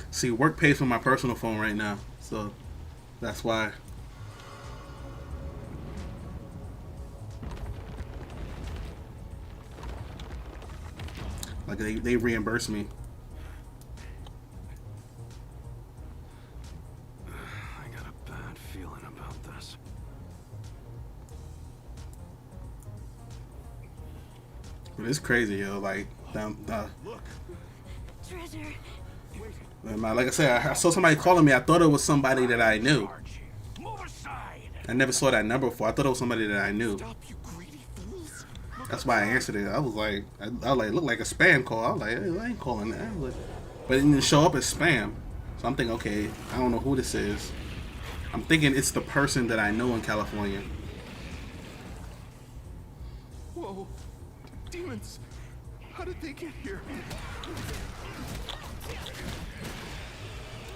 See, work pays for my personal phone right now, so that's why. Like, they reimburse me. I got a bad feeling about this. But it's crazy, yo. Like, Treasure. like I said, I saw somebody calling me. I thought it was somebody that I knew. Move aside. I never saw that number before. I thought it was somebody that I knew. Stop, you greedy fools. That's why I answered it. I was like, it looked like a spam call. I was like, hey, I ain't calling that. But it didn't show up as spam. So I'm thinking, okay, I don't know who this is. I'm thinking it's the person that I know in California. Whoa. Demons. How did they get here?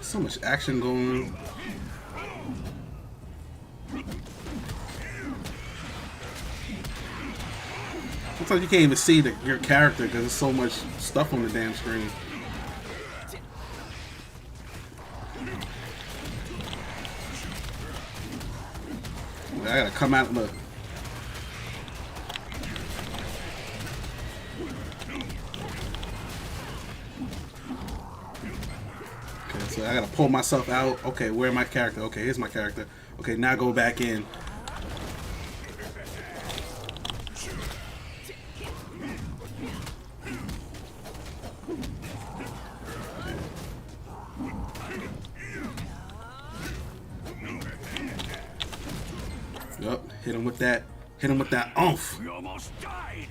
So much action going on. Sometimes you can't even see your character because there's so much stuff on the damn screen. I gotta come out. Look. Okay, so I gotta pull myself out. Okay, where's my character? Okay, here's my character. Okay, now go back in. Yup, hit him with that. Hit him with that oomph. We almost died.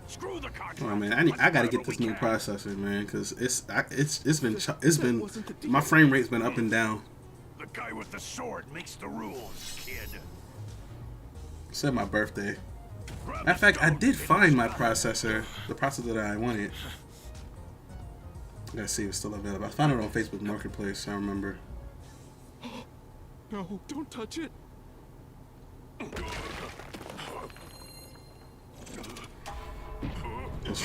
Screw the cartridge. Oh man, I gotta get this new processor, man, because it's been my frame rate's been up and down. The guy with the sword makes the rules, kid. Said my birthday. Matter of fact, I did find my processor, the processor that I wanted. I gotta see if it's still available. I found it on Facebook Marketplace. I remember. No, don't touch it.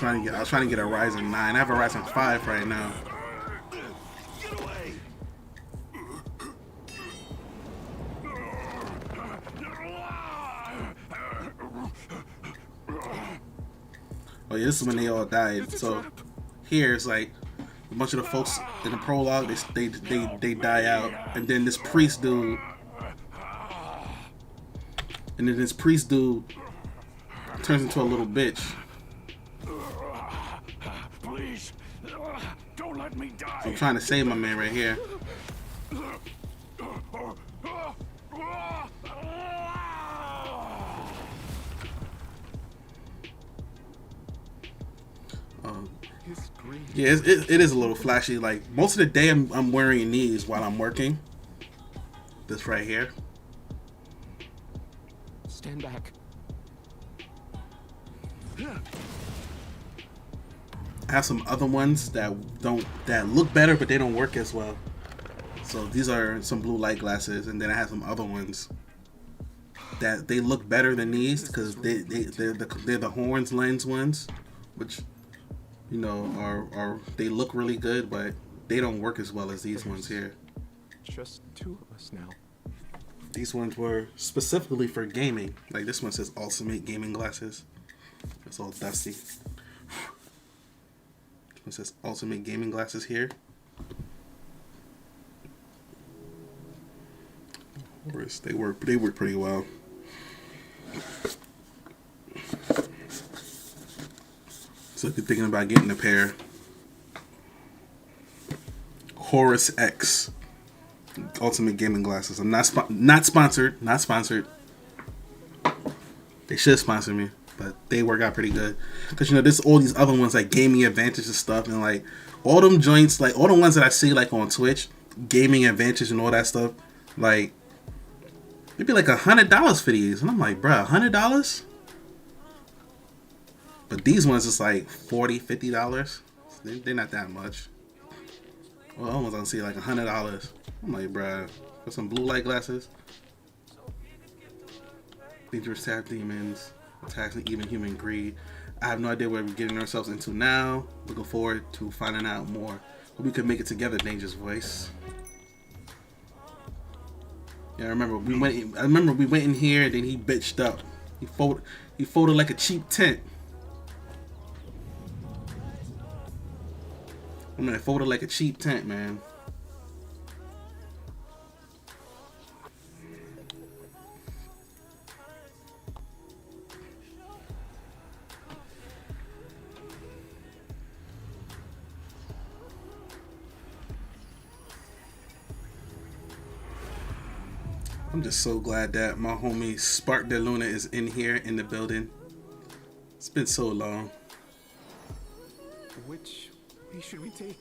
was trying to get a Ryzen 9. I have a Ryzen 5 right now. Get away! Oh yeah, this is when they all died. So here it's like a bunch of the folks in the prologue, they die out, and then this priest dude, turns into a little bitch. Please, don't let me die. I'm trying to save my man right here. Yeah, it is a little flashy. Like most of the day, I'm wearing these while I'm working. This right here. Stand back. I have some other ones that look better, but they don't work as well. So these are some blue light glasses, and then I have some other ones that they look better than these because they're the horns lens ones, which you know are they look really good, but they don't work as well as these ones here. Just two of us now. These ones were specifically for gaming. Like this one says Ultimate Gaming Glasses. It's all dusty. This one says Ultimate Gaming Glasses here. They work pretty well. So if you're thinking about getting a pair, Horus X Ultimate Gaming Glasses. I'm not sponsored. They should sponsor me, but they work out pretty good. Cause you know there's all these other ones like Gaming Advantage and stuff, and like all them joints, like all the ones that I see like on Twitch, Gaming Advantage and all that stuff, like it'd be like $100 for these, and I'm like, bruh, $100? But these ones is like $40, $50. They're not that much. Well, I almost don't see like $100. I'm like, bruh, for some blue light glasses. Dangerous tap demons, attacks and even human greed. I have no idea what we're getting ourselves into now. Looking forward to finding out more. But we could make it together, Dangerous Voice. Yeah, I remember we went in here and then he bitched up. He folded like a cheap tent. I mean, it folded like a cheap tent, man. I'm just so glad that my homie Spark De Luna is in here in the building. It's been so long. Which way should we take?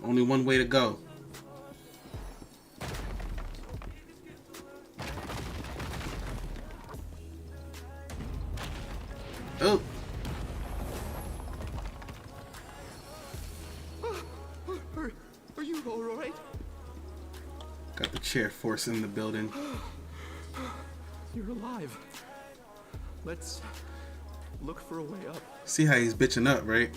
Only one way to go. Oh. Are you all right? Got the chair force in the building. You're alive. Let's look for a way up. See how he's bitching up, right?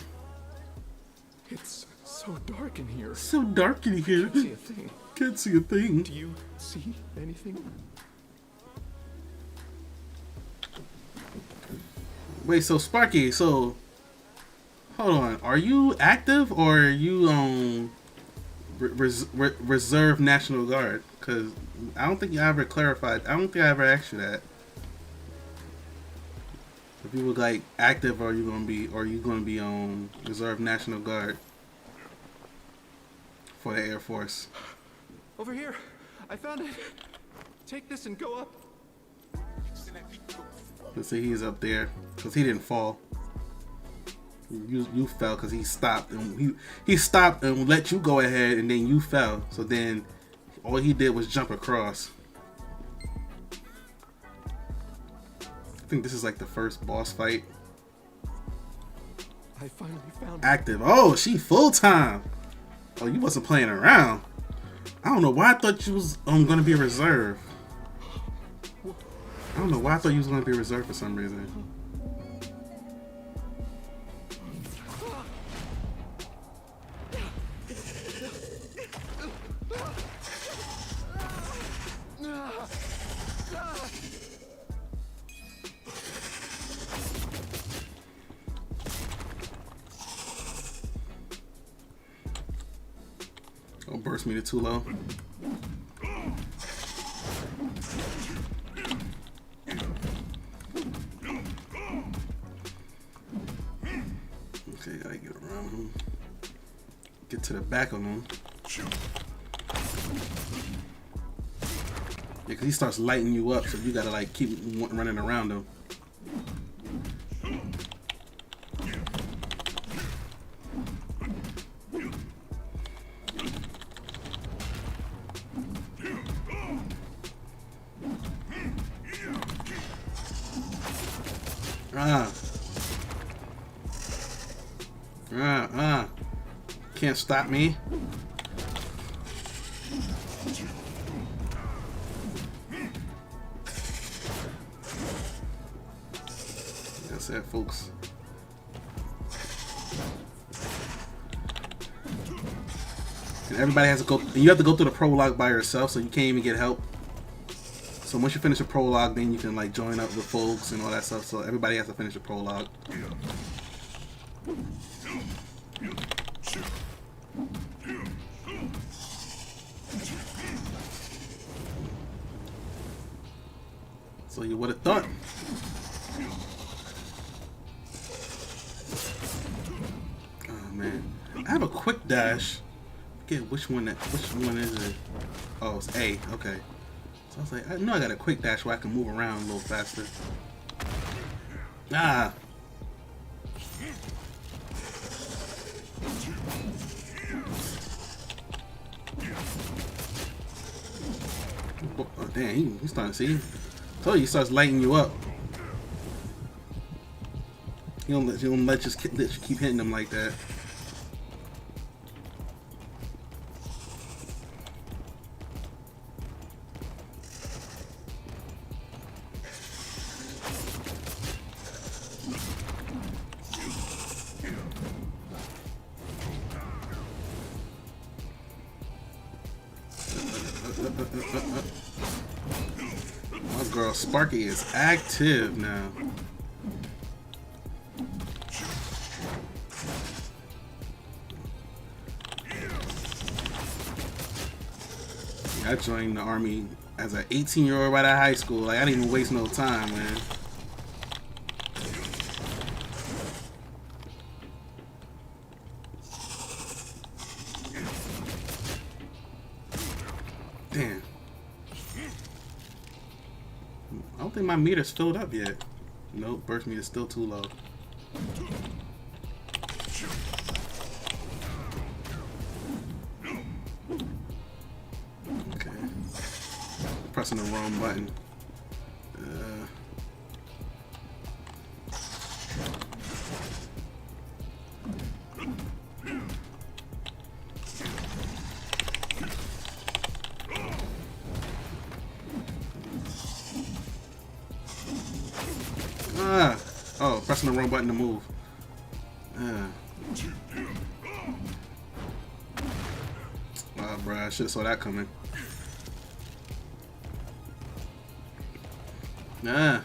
It's so dark in here. So dark in here. Can't see a thing. Can't see a thing. Do you see anything? Wait, so Sparky, so hold on. Are you active or are you reserve National Guard? Because I don't think you ever clarified. I don't think I ever asked you that. If you were like active, or are you gonna be on reserve National Guard for the Air Force? Over here. I found it. Take this and go up. Let's see, he's up there because he didn't fall. You fell because he stopped and he stopped and let you go ahead, and then you fell. So then all he did was jump across. I think this is like the first boss fight. I finally found it. Active. Oh, she full time. Oh, you wasn't playing around. I don't know why I thought you was gonna be reserve. don't know why I thought you was going to be reserved for some reason. Don't burst me to too low. Okay, gotta get around him. Get to the back of him. Yeah, because he starts lighting you up, so you gotta like keep running around him. Can't stop me. That's it, folks. And everybody has to go. You have to go through the prologue by yourself, so you can't even get help. So once you finish a prologue, then you can like join up with folks and all that stuff. So everybody has to finish a prologue. So you would have thought. Oh man, I have a quick dash. Forget which one is it? Oh, it's A. Okay. So I was like, I know I got a quick dash where I can move around a little faster. Ah. Oh damn, he's starting to see. I told you he starts lighting you up. He don't let you keep hitting him like that. My girl Sparky is active now. I joined the army as an 18-year-old right out of high school. Like, I didn't even waste no time, man. Damn. I don't think my meter's filled up yet. Nope, burst meter's still too low. Okay. Pressing the wrong button. Oh, pressing the wrong button to move. Oh, bro, I should have saw that coming. I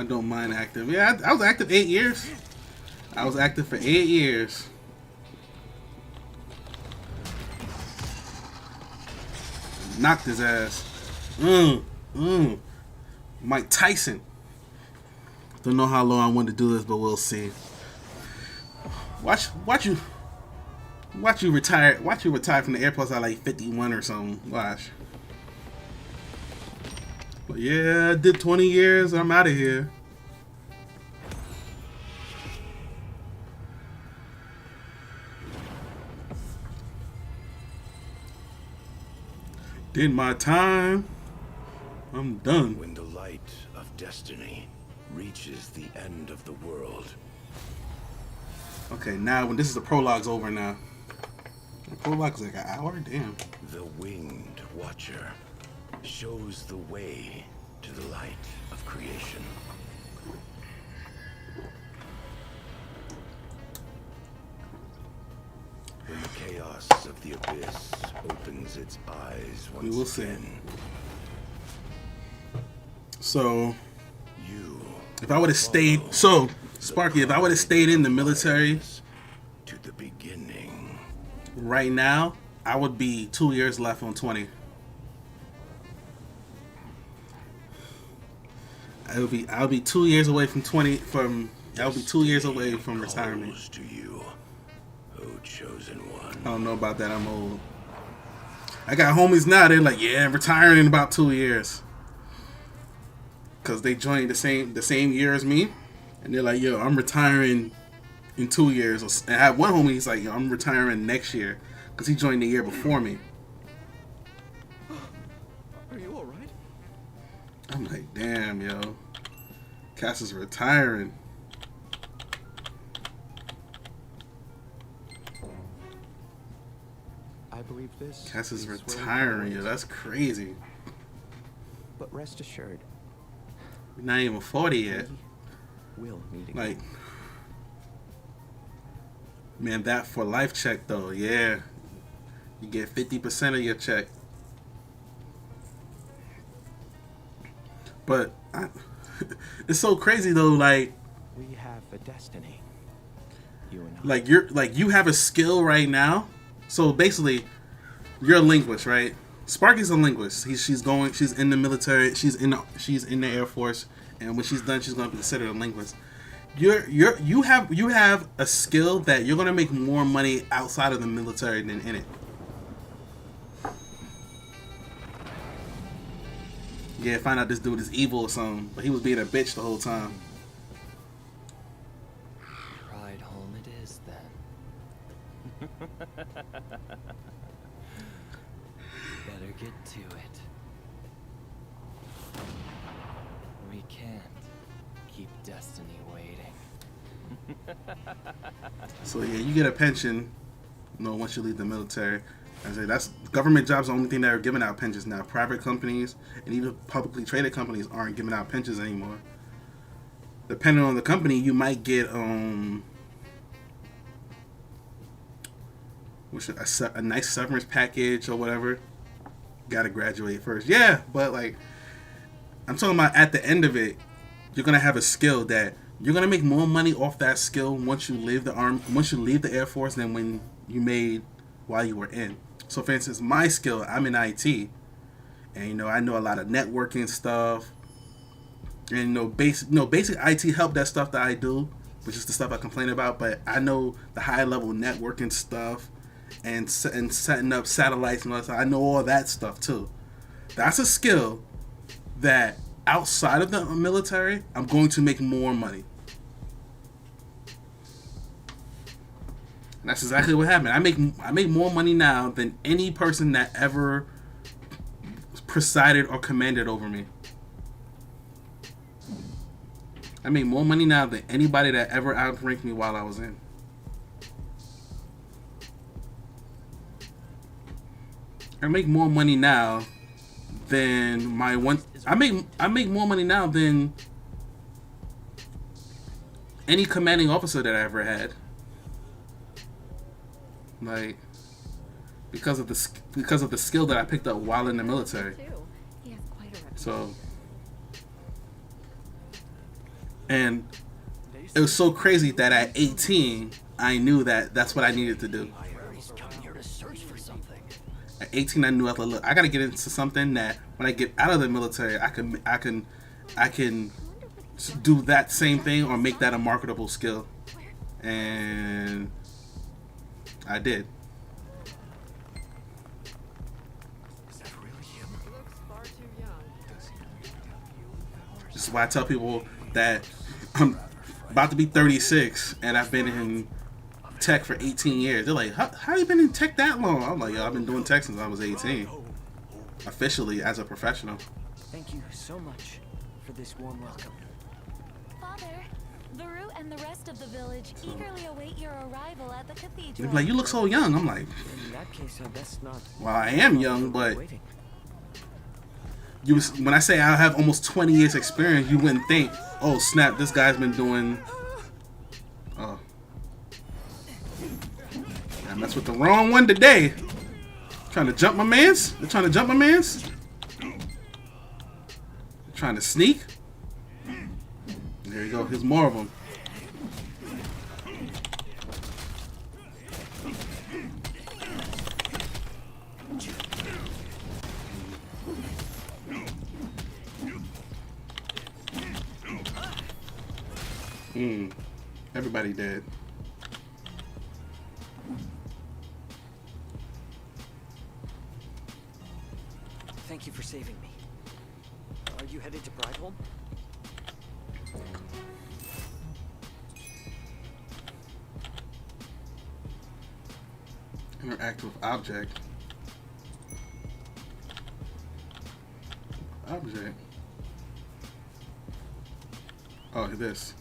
don't mind active. Yeah, I was active 8 years. I was active for 8 years. Knocked his ass. Mike Tyson. Don't know how long I want to do this, but we'll see. Watch you retire. Watch you retire from the Air Force at like 51 or something. Watch. But yeah, I did 20 years. I'm out of here. Did my time. I'm done. When the light of destiny reaches the end of the world. Okay, now when this is the prologue's over now. Prologue is like an hour? Damn. The Winged Watcher shows the way to the light of creation. When the chaos of the abyss opens its eyes once We will see. again, So, you if I would have stayed, so Sparky, if I would have stayed in the military to the beginning. right now, I would be 2 years left on 20. I would be 2 years away from 20. I would be 2 years away from retirement. Calls to you, O chosen one. I don't know about that. I'm old. I got homies now. They're like, yeah, retiring in about 2 years, cause they joined the same year as me, and they're like, yo, I'm retiring in 2 years. And I have one homie. He's like, yo, I'm retiring next year, cause he joined the year before me. Are you all right? I'm like, damn, yo, Cass is retiring. I believe this. Cass is where we retiring, go. yo. That's crazy. But rest assured, We're not even 40 yet. we'll meet again. Like, man, that for life check though, yeah. You get 50% of your check. But it's so crazy though, like we have a destiny. You and I. you have a skill right now. So basically, you're a linguist, right? Sparky's a linguist. She's in the military. She's in the Air Force, and when she's done, she's gonna be considered a linguist. You have a skill that you're gonna make more money outside of the military than in it. Yeah, find out this dude is evil or something, but he was being a bitch the whole time. Ride home it is then. Better get to it. We can't keep destiny waiting. So yeah, you get a pension, once you leave the military. I say that's government jobs. The only thing that are giving out pensions now. Private companies and even publicly traded companies aren't giving out pensions anymore. Depending on the company, you might get a nice severance package or whatever. Got to graduate first, yeah. But like, I'm talking about at the end of it, you're gonna have a skill that you're gonna make more money off that skill once you leave the Air Force than when you made while you were in. So for instance, my skill, I'm in IT, and I know a lot of networking stuff, and basic IT help desk stuff that I do, which is the stuff I complain about. But I know the high level networking stuff and setting up satellites and all that stuff. I know all that stuff too. That's a skill that outside of the military, I'm going to make more money. And that's exactly what happened. I make more money now than any person that ever presided or commanded over me. I make more money now than anybody that ever outranked me while I was in. I make more money now than I make more money now than any commanding officer that I ever had. Like, because of the skill that I picked up while in the military. So, and it was so crazy that at 18 I knew that that's what I needed to do. At 18 I knew I gotta get into something that when I get out of the military I can do that same thing or make that a marketable skill, and I did. This is why I tell people that I'm about to be 36 and I've been in tech for 18 years. They're like, how you been in tech that long? I'm like, yo, I've been doing tech since I was 18. Officially as a professional. Thank you so much for this warm welcome. Father, Varut and the rest of the village eagerly await your arrival at the They're cathedral. like, you look so young. I'm like, In that case, I guess not. well, I am young, but Waiting. when I say I have almost 20 years experience, you wouldn't think, oh snap, this guy's been doing. Oh, I messed with the wrong one today. Trying to jump my mans? They're trying to jump my mans? Trying to sneak? There you go. Here's more of them. Everybody dead. Thank you for saving me. Are you headed to Brideholm? Interact with object. Object. Oh, this.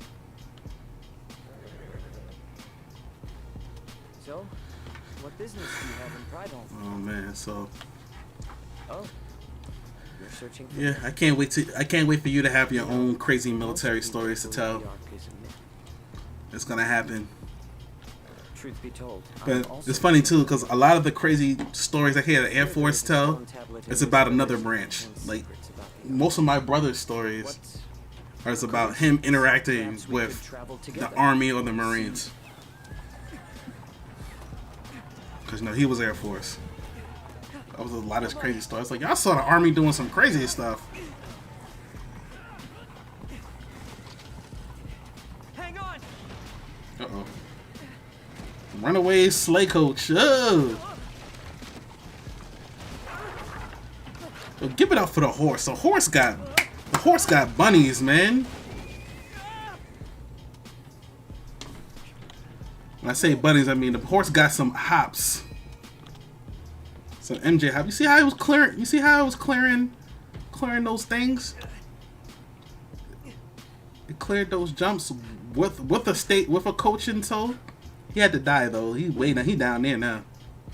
So, what business do you have in Brideholm? Oh man, so Oh, you're searching for yeah, I can't wait for you to have your own crazy military stories to tell. It's gonna happen. Truth be told, But it's funny too, because a lot of the crazy stories I hear the Air Force tell, it's about another branch. Like most of my brother's stories are about him interacting with the Army or the Marines. Because no, he was Air Force. That was a lot of crazy stories. Like y'all saw the Army doing some crazy stuff. Hang on. Uh-oh. Runaway sleigh coach. Oh. Well, give it up for the horse. The horse got bunnies, man. When I say bunnies, I mean the horse got some hops. Some MJ hop. You see how it was clearing? You see how it was clearing those things? It cleared those jumps with a coach in tow. He had to die though. He waiting. He down there now.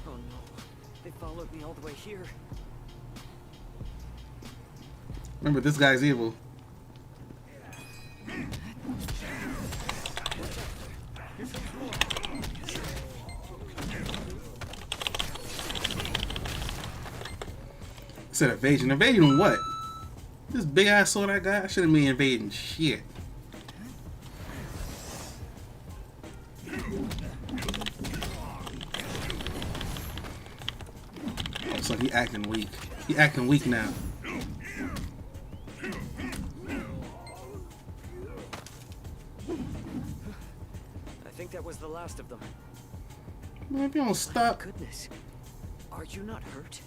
Oh no, they followed me all the way here. Remember, this guy's evil. Said evasion. Evasion what? This big ass sword I got? I shouldn't be invading shit. Oh, so he acting weak. He acting weak now. I think that was the last of them. Man, if you don't stop. Goodness, are you not hurt?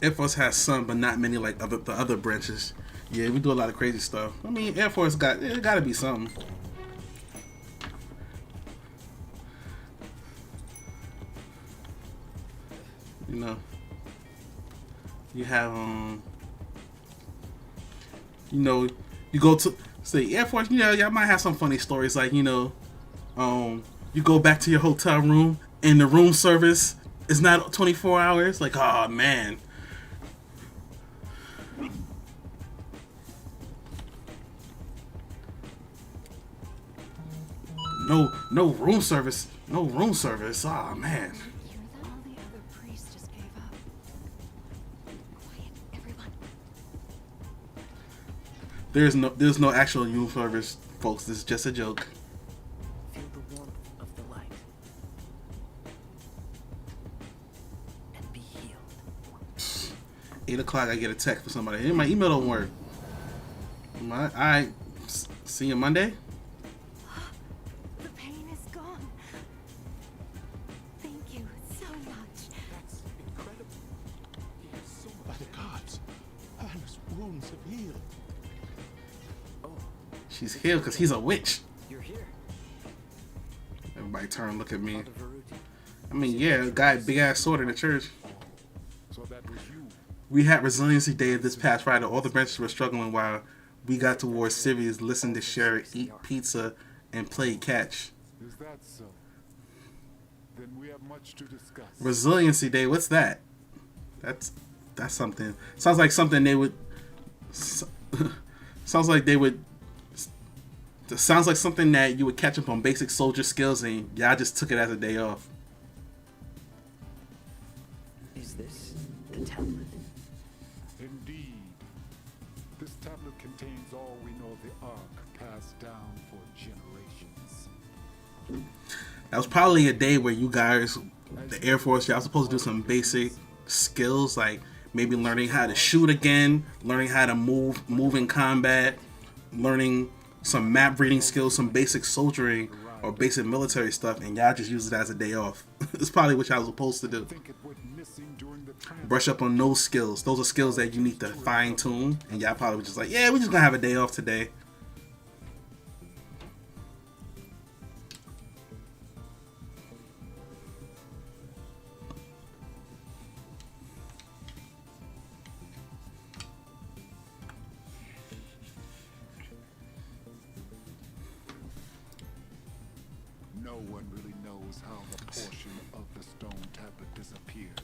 Air Force has some, but not many like the other branches. Yeah, we do a lot of crazy stuff. I mean, Air Force got to be something. You know, you have you know, you go to say Air Force. You know, y'all might have some funny stories like you know, you go back to your hotel room and the room service is not 24 hours. Like, oh man. No room service. No room service. Oh man. All the other priests just gave up. Quiet, everyone. There's no actual room service, folks. This is just a joke. Feel the warmth of the light. And be healed. 8 o'clock, I get a text from somebody. Hey, my email don't work. Alright, see you Monday. The pain is gone. Thank you so much. That's incredible. He has so much. By the gods, Anna's wounds have healed. Oh, She's healed because he's a witch. you're here. Everybody turn and look at me. Father Varut. I mean, yeah, a guy, big ass sword in the church. So that was you. We had resiliency day this past Friday. All the branches were struggling while we got towards Sirius, listened to share, eat pizza, and play catch. Is that so? Then we have much to discuss. Resiliency day, what's that? That's something. Sounds like something they would. Sounds like they would. Sounds like something that you would catch up on basic soldier skills, and y'all just took it as a day off. Is this the tablet? Indeed. This tablet contains all we know of the Ark passed down for generations. That was probably a day where you guys, the Air Force, y'all supposed to do some basic skills, like maybe learning how to shoot again, learning how to move in combat, learning some map reading skills, some basic soldiering or basic military stuff, and y'all just use it as a day off. It's probably what y'all was supposed to do. Brush up on those skills. Those are skills that you need to fine tune, and y'all probably was just like, yeah, we're just gonna have a day off today. No one really knows how the portion of the stone tablet disappeared.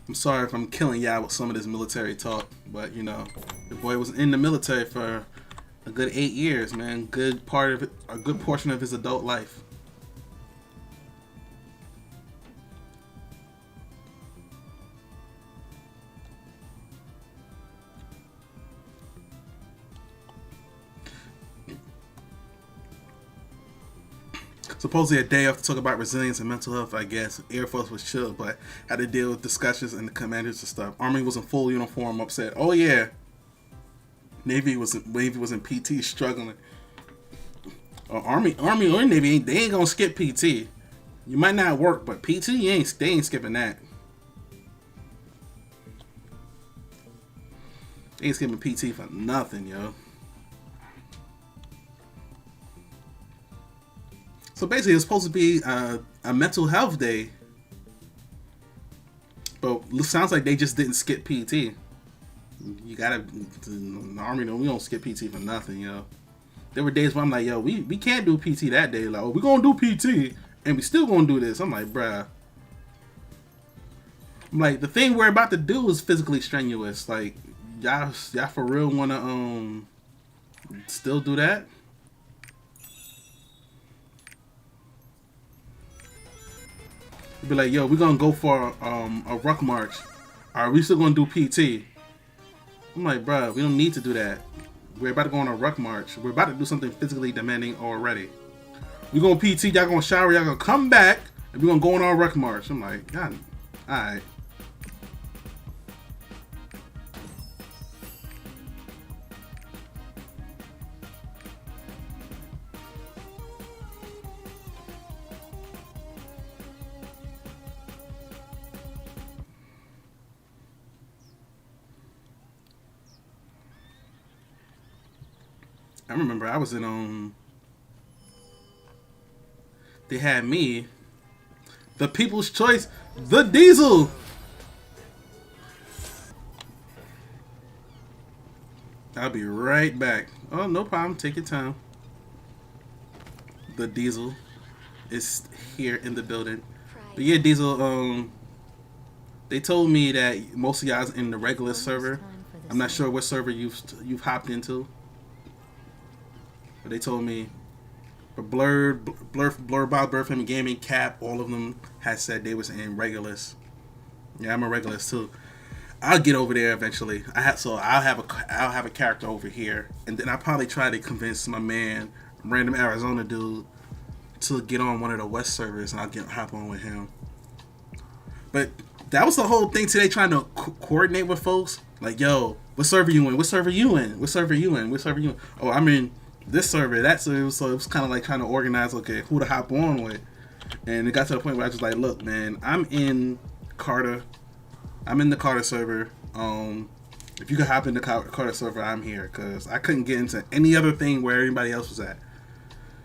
I'm sorry if I'm killing y'all with some of this military talk, but you know, the boy was in the military for a good 8 years, man. Good part of it, a good portion of his adult life. Supposedly a day off to talk about resilience and mental health, I guess. Air Force was chill, but had to deal with discussions and the commanders and stuff. Army was in full uniform, upset. Oh yeah. Navy was in PT, struggling. Army or Navy, they ain't gonna skip PT. You might not work, but PT, they ain't skipping that. They ain't skipping PT for nothing, yo. So basically, it's supposed to be a mental health day, but it sounds like they just didn't skip PT. You gotta, in the Army, we don't skip PT for nothing, yo. There were days where I'm like, yo, we can't do PT that day. Like, oh, we gonna do PT, and we still gonna do this. I'm like, bruh. I'm like, the thing we're about to do is physically strenuous. Like, y'all for real wanna still do that? Be like, yo, we're gonna go for a ruck march. Are we still gonna do PT? I'm like, bruh, we don't need to do that. We're about to go on a ruck march. We're about to do something physically demanding already. We're gonna PT, y'all gonna shower, y'all gonna come back, and we're gonna go on our ruck march. I'm like, God, alright. I remember I was in they had me, the People's Choice, the Diesel. I'll be right back. Oh, no problem. Take your time. The Diesel is here in the building. But yeah, Diesel, they told me that most of y'all's in the regular server. I'm not sure what server you've hopped into. But they told me, but Blur, Bob, Burfam, Gaming, Cap, all of them had said they was in Regulus. Yeah, I'm a Regulus too. I'll get over there eventually. I'll have a character over here, and then I'll probably try to convince my man, random Arizona dude, to get on one of the West servers, and I'll hop on with him. But that was the whole thing today, trying to coordinate with folks. Like, yo, what server you in? What server you in? What server you in? What server you in? Oh, I'm in this server, that server. So it was kind of like trying to organize, okay, who to hop on with. And it got to the point where I was like, look, man, I'm in Karta. I'm in the Karta server. If you could hop in the Karta server, I'm here. Because I couldn't get into any other thing where everybody else was at.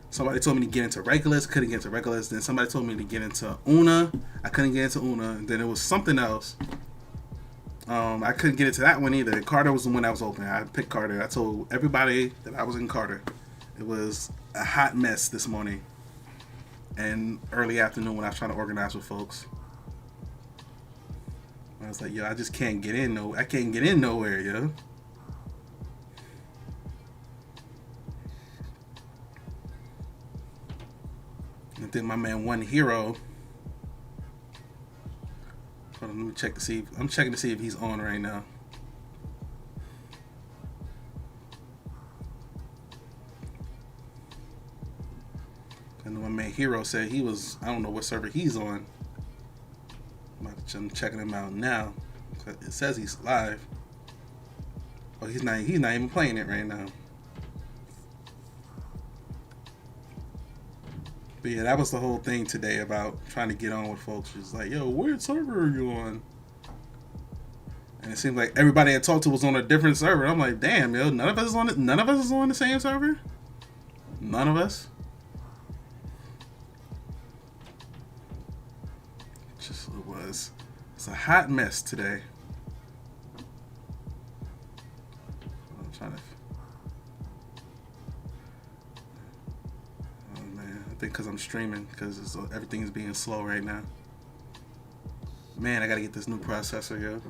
Somebody told me to get into Regulus. Couldn't get into Regulus. Then somebody told me to get into Una. I couldn't get into Una. And then it was something else. I couldn't get into that one either. Carter was the one that was open. I picked Carter. I told everybody that I was in Carter. It was a hot mess this morning and early afternoon when I was trying to organize with folks. I was like, yo, I just can't get in. I can't get in nowhere, yo. And then my man One Hero. Hold on, let me check to see. I'm checking to see if he's on right now. And my man Hero said he was. I don't know what server he's on. I'm checking him out now. It says he's live. Oh, he's not even playing it right now. But yeah, that was the whole thing today about trying to get on with folks. It's like, yo, what server are you on? And it seemed like everybody I talked to was on a different server. I'm like, damn, yo, none of us is on the same server? None of us? Just it was. It's a hot mess today. I'm trying to. Oh man, I think because I'm streaming, because everything's being slow right now. Man, I gotta get this new processor, yo.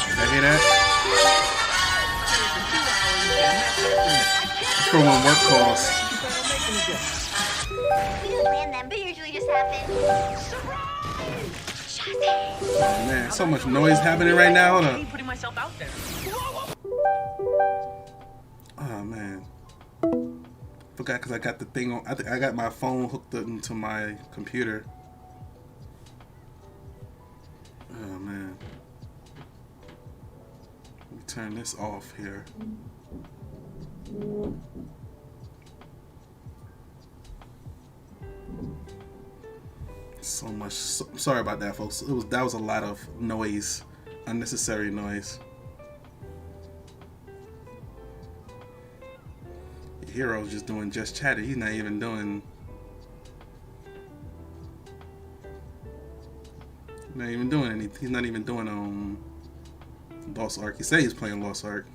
Did I hear that? For when work calls. We don't plan them, but usually just happen. Oh man, so much noise happening right now. Hold on. Putting myself out there. Oh man, forgot because I got the thing on. I got my phone hooked up into my computer. Oh man, let me turn this off here. So much. Sorry about that, folks. That was a lot of noise, unnecessary noise. Hero's just doing just chatter. He's not even doing. Not even doing anything. He's not even doing Lost Ark. He said he's playing Lost Ark.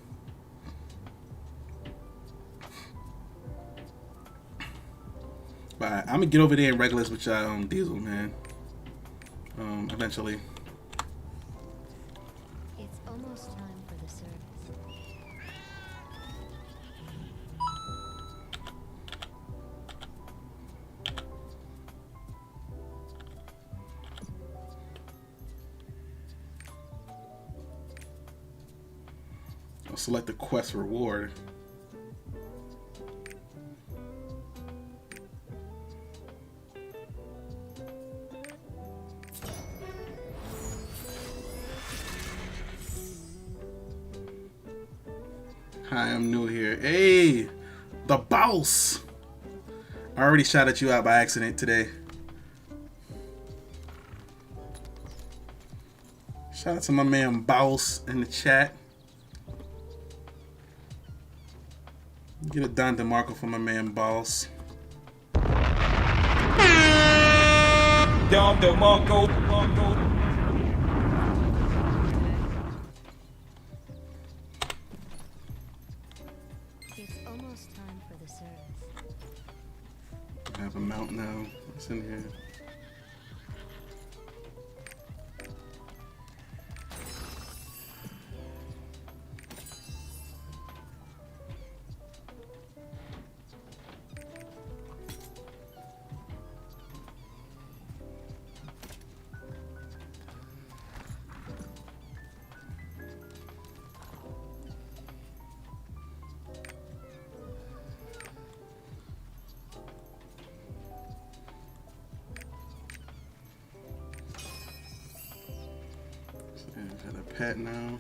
But I'm gonna get over there in Regulus with Diesel, man. Eventually. It's almost time for the service. I'll select the quest reward. Hi, I'm new here. Hey, the boss. I already shouted you out by accident today. Shout out to my man Boss in the chat. Get a Don DeMarco for my man Boss. Don DeMarco. It's almost time for the service. I have a mount now. What's in here? Got a pet now.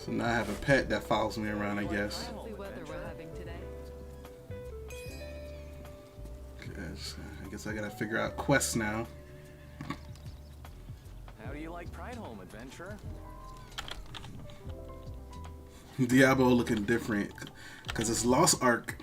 So now I have a pet that follows me around, I guess. I guess I gotta figure out quests now. How do you like Pride Home, adventurer? Diablo looking different because it's Lost Ark.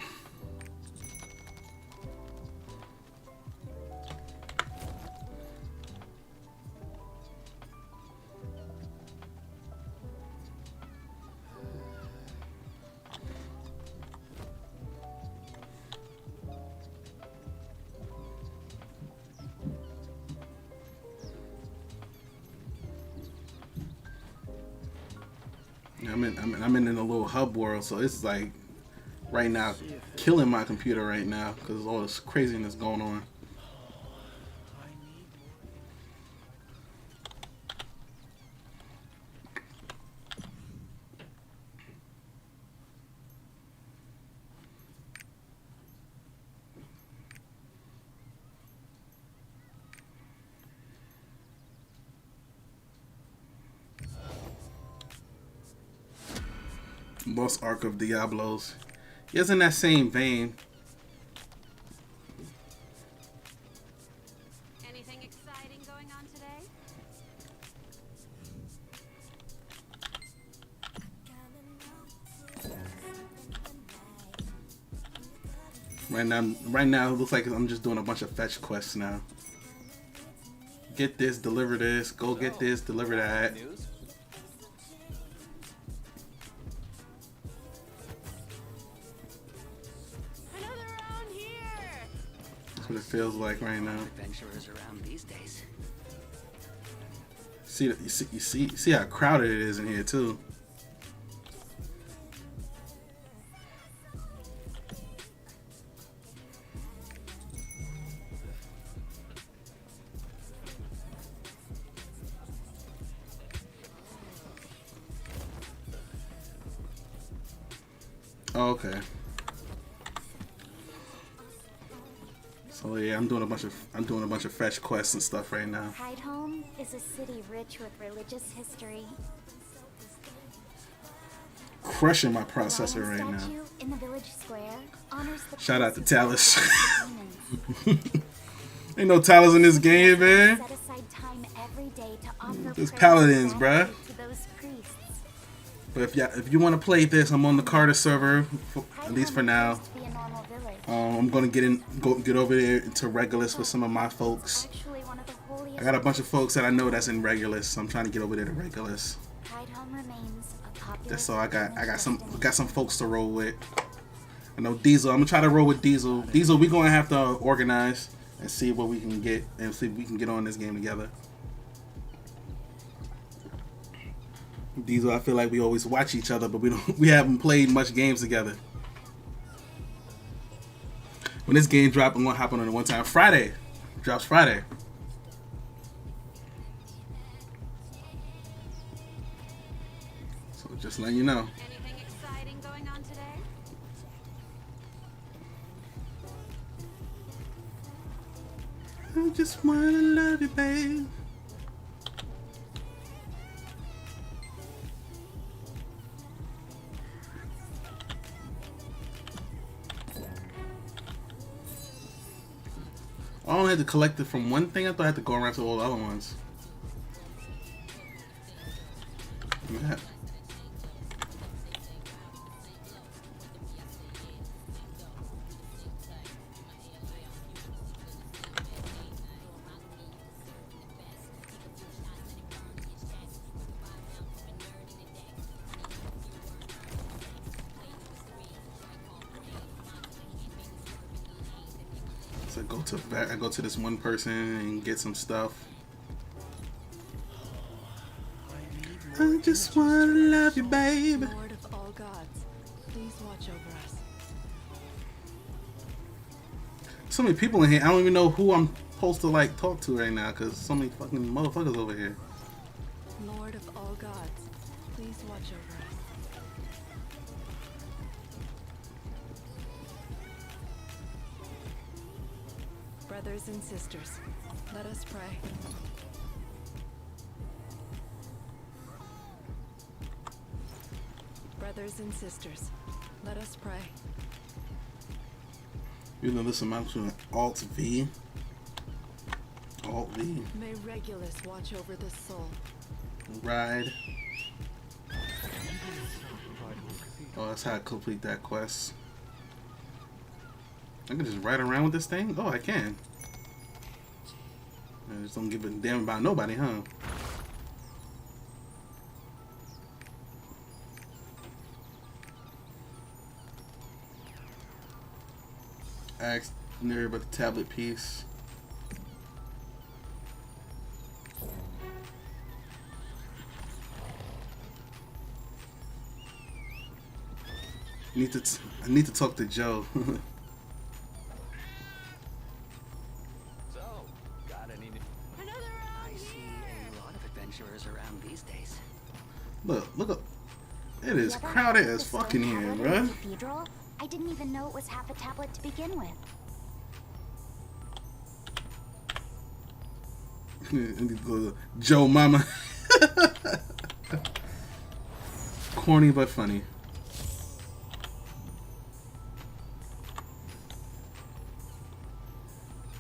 I'm in a little hub world, so it's like right now killing my computer right now because all this craziness going on. Lost Ark of Diablos. It's in that same vein. Anything exciting going on today? Right now, it looks like I'm just doing a bunch of fetch quests now. Get this, deliver this, go get this, deliver that. That's what it feels like right now. Adventurers around these days. See how crowded it is in here too. Oh, okay. So yeah, I'm doing a bunch of fetch quests and stuff right now. Pride Home is a city rich with religious history. Crushing my processor right now. In the village square honors the Shout out to Talus. Ain't no Talus in this game, man. Set aside time every day to offer There's praise paladins, and bruh. gratitude to those priests. But if you want to play this, I'm on the Karta server, at least for now. To be a normal village. I'm gonna get over there into Regulus with some of my folks. Actually, one of the holiest. I got a bunch of folks that I know that's in Regulus, so I'm trying to get over there to Regulus. Pride Home remains a popular. That's all I got. I got some folks to roll with. I know Diesel. I'm gonna try to roll with Diesel. Diesel, we're gonna have to organize and see what we can get and see if we can get on this game together. Diesel, I feel like we always watch each other, but we haven't played much games together. When this game drops, I'm gonna hop on it one time. Friday. Drops Friday. So just letting you know. Anything exciting going on today? I just wanna love you, babe. I only had to collect it from one thing. I thought I had to go around to all the other ones. Yeah. So I go to this one person and get some stuff. I just wanna love you, baby. Lord of all gods, please watch over us. So many people in here. I don't even know who I'm supposed to like talk to right now because so many fucking motherfuckers over here. Lord of all gods, please watch over us. Brothers and sisters, let us pray. Brothers and sisters, let us pray. You know this amounts to an Alt V. Alt V. May Regulus watch over this soul. Ride. Oh, that's how I complete that quest. I can just ride around with this thing? Oh, I can. I just don't give a damn about nobody, huh? Asked Neri about the tablet piece. I need to talk to Joe. So, got any? I see a lot of adventurers around these days. Look up. It is You ever crowded heard of as the fucking stone here, tablet in bruh. the cathedral? I didn't even know it was half a tablet to begin with. Joe Mama. Corny but funny.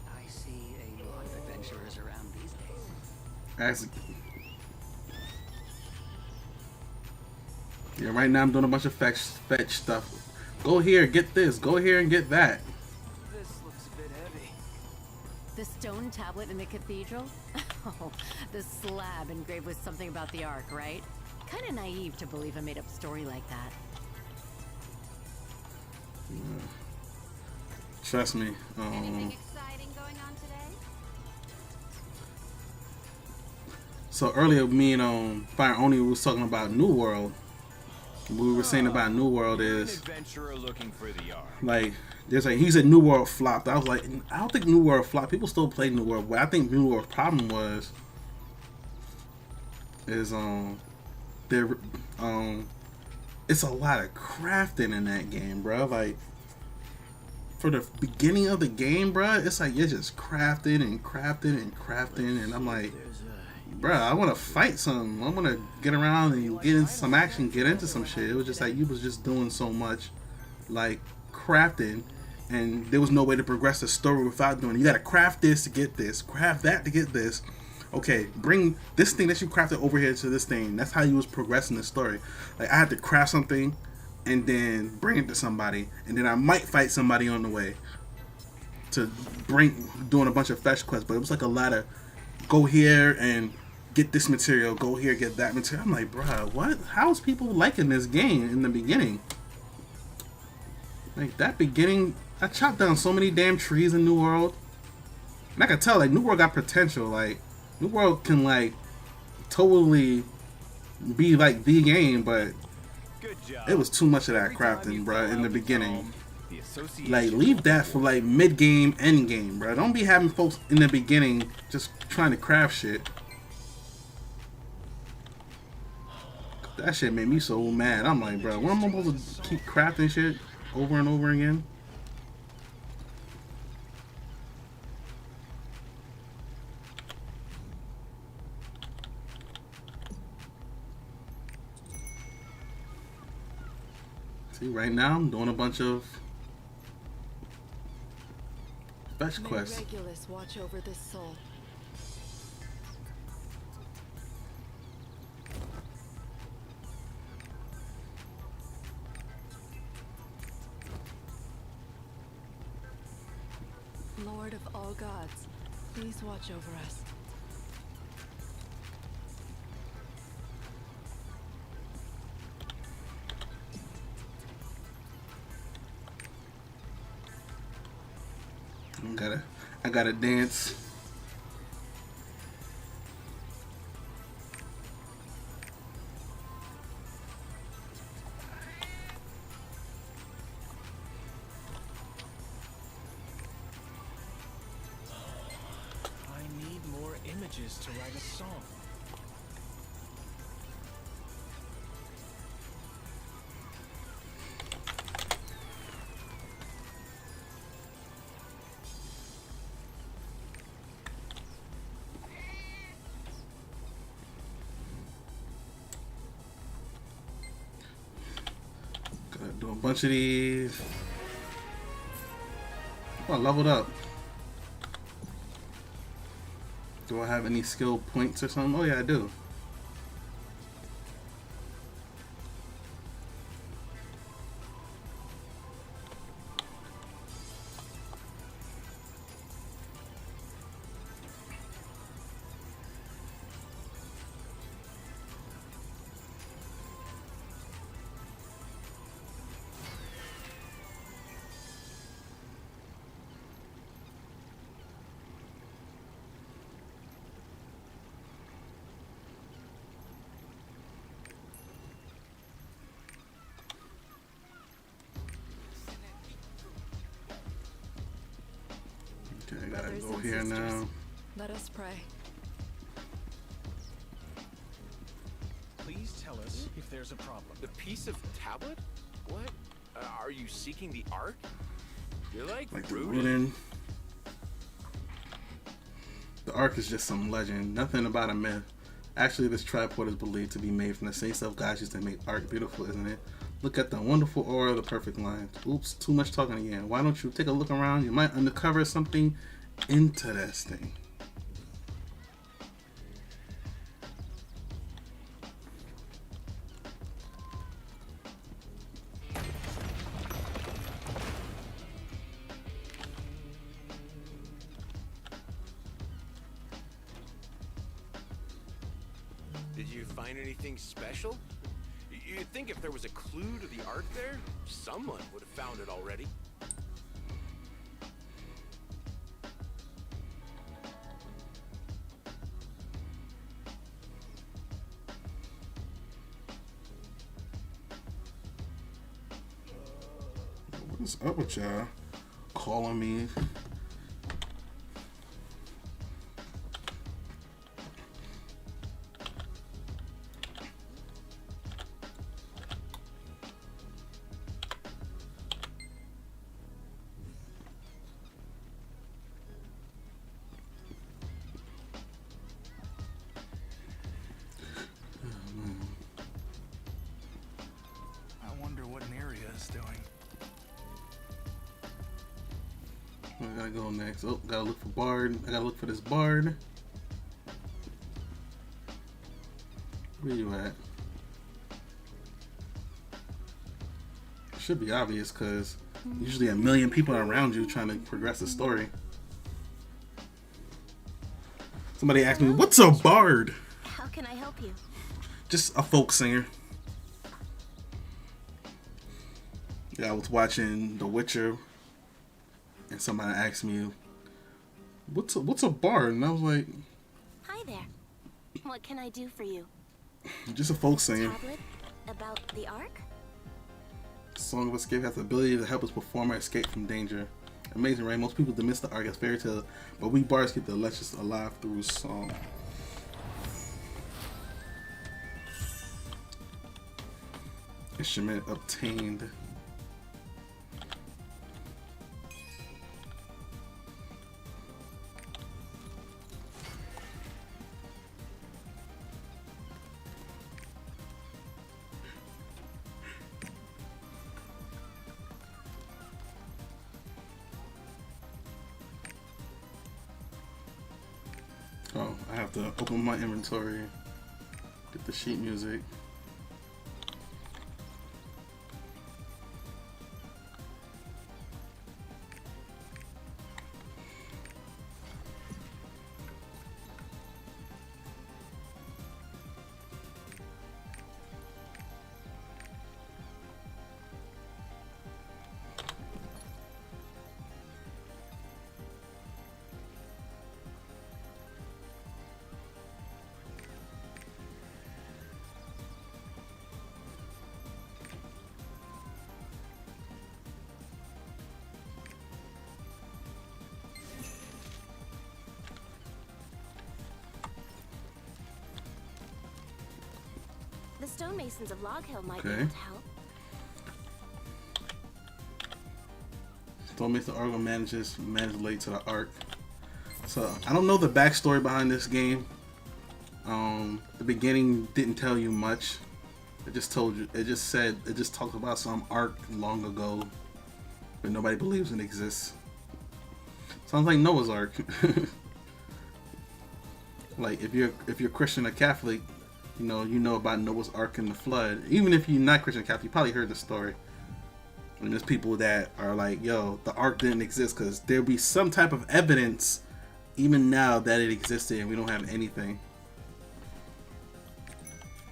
I see a lot of adventurers around these days. Ask. Yeah, right now I'm doing a bunch of fetch stuff. Go here, get this. Go here and get that. This looks a bit heavy. The stone tablet in the cathedral? Oh, the slab engraved with something about the Ark, right? Kinda naive to believe a made-up story like that. Trust me. Anything exciting going on today? So earlier, me and Fire Oni was talking about New World. What we were saying about New World is Adventurer looking for the Ark. like there's like he said New World flopped. I was like, I don't think New World flopped. People still play New World. What I think New World's problem was is there it's a lot of crafting in that game, bro. Like for the beginning of the game, bro, it's like you're just crafting and crafting and crafting, and I'm like, bro, I want to fight some. I want to get around and get into some action, get into some shit. It was just like you was just doing so much, like crafting, and there was no way to progress the story without doing it. You got to craft this to get this, craft that to get this. Okay, bring this thing that you crafted over here to this thing. That's how you was progressing the story. Like I had to craft something, and then bring it to somebody, and then I might fight somebody on the way to doing a bunch of fetch quests. But it was like a lot of go here and get this material, go here, get that material. I'm like, bruh, what? How's people liking this game in the beginning? Like that beginning, I chopped down so many damn trees in New World, and I could tell like New World got potential. Like New World can like totally be like the game, but it was too much of that crafting, bruh, in the beginning. Like leave that for like mid game, end game, bruh. Don't be having folks in the beginning just trying to craft shit. That shit made me so mad. I'm like, bro, when am I supposed to keep crafting shit over and over again? See, right now I'm doing a bunch of fetch quests. May Regulus watch over this soul. Lord of all gods, please watch over us. I gotta dance. I need more images to write a song. bunch of these. Oh, I leveled up. Do I have any skill points or something? Oh yeah, I do. Okay, I gotta go here now. Let us pray. Please tell us if there's a problem. The piece of tablet? What? Are you seeking the Ark? You're like the rooted. wooden. The Ark is just some legend. Nothing about a myth. Actually, this tripod is believed to be made from the same stuff guys used to make art beautiful, isn't it? Look at the wonderful aura of the perfect lines. Oops, too much talking again. Why don't you take a look around? You might uncover something interesting. Did you find anything special? You'd think if there was a clue to the Ark there, someone would have found it already. What is up with y'all? Calling me. I wonder what Neria is doing. I gotta go next. Oh, gotta look for Bard. I gotta look for this Bard. Where you at? Should be obvious because usually a million people around you trying to progress the story. Somebody asked me, "What's a Bard?" How can I help you? Just a folk singer. Yeah, I was watching The Witcher, and somebody asked me, "What's a bard?" And I was like, Hi there. What can I do for you? "Just a folk singer." Tablet about the Ark? Song of Escape has the ability to help us performer escape from danger. Amazing, right? Most people dismiss the Ark as fairy tale, but we bards keep the legends alive through song. Instrument obtained. Oh, I have to open my inventory, get the sheet music. The stonemasons of Log Hill might be Okay. able to help. Stonemason Argo managed late to the Ark. So I don't know the backstory behind this game. The beginning didn't tell you much. It just told you. It just said. It just talked about some arc long ago, but nobody believes it exists. Sounds like Noah's Ark. Like if you're Christian or Catholic, you know about Noah's Ark and the flood. Even if you're not Christian or Catholic, you probably heard the story. And there's people that are like, yo, the ark didn't exist because there'll be some type of evidence even now that it existed and we don't have anything.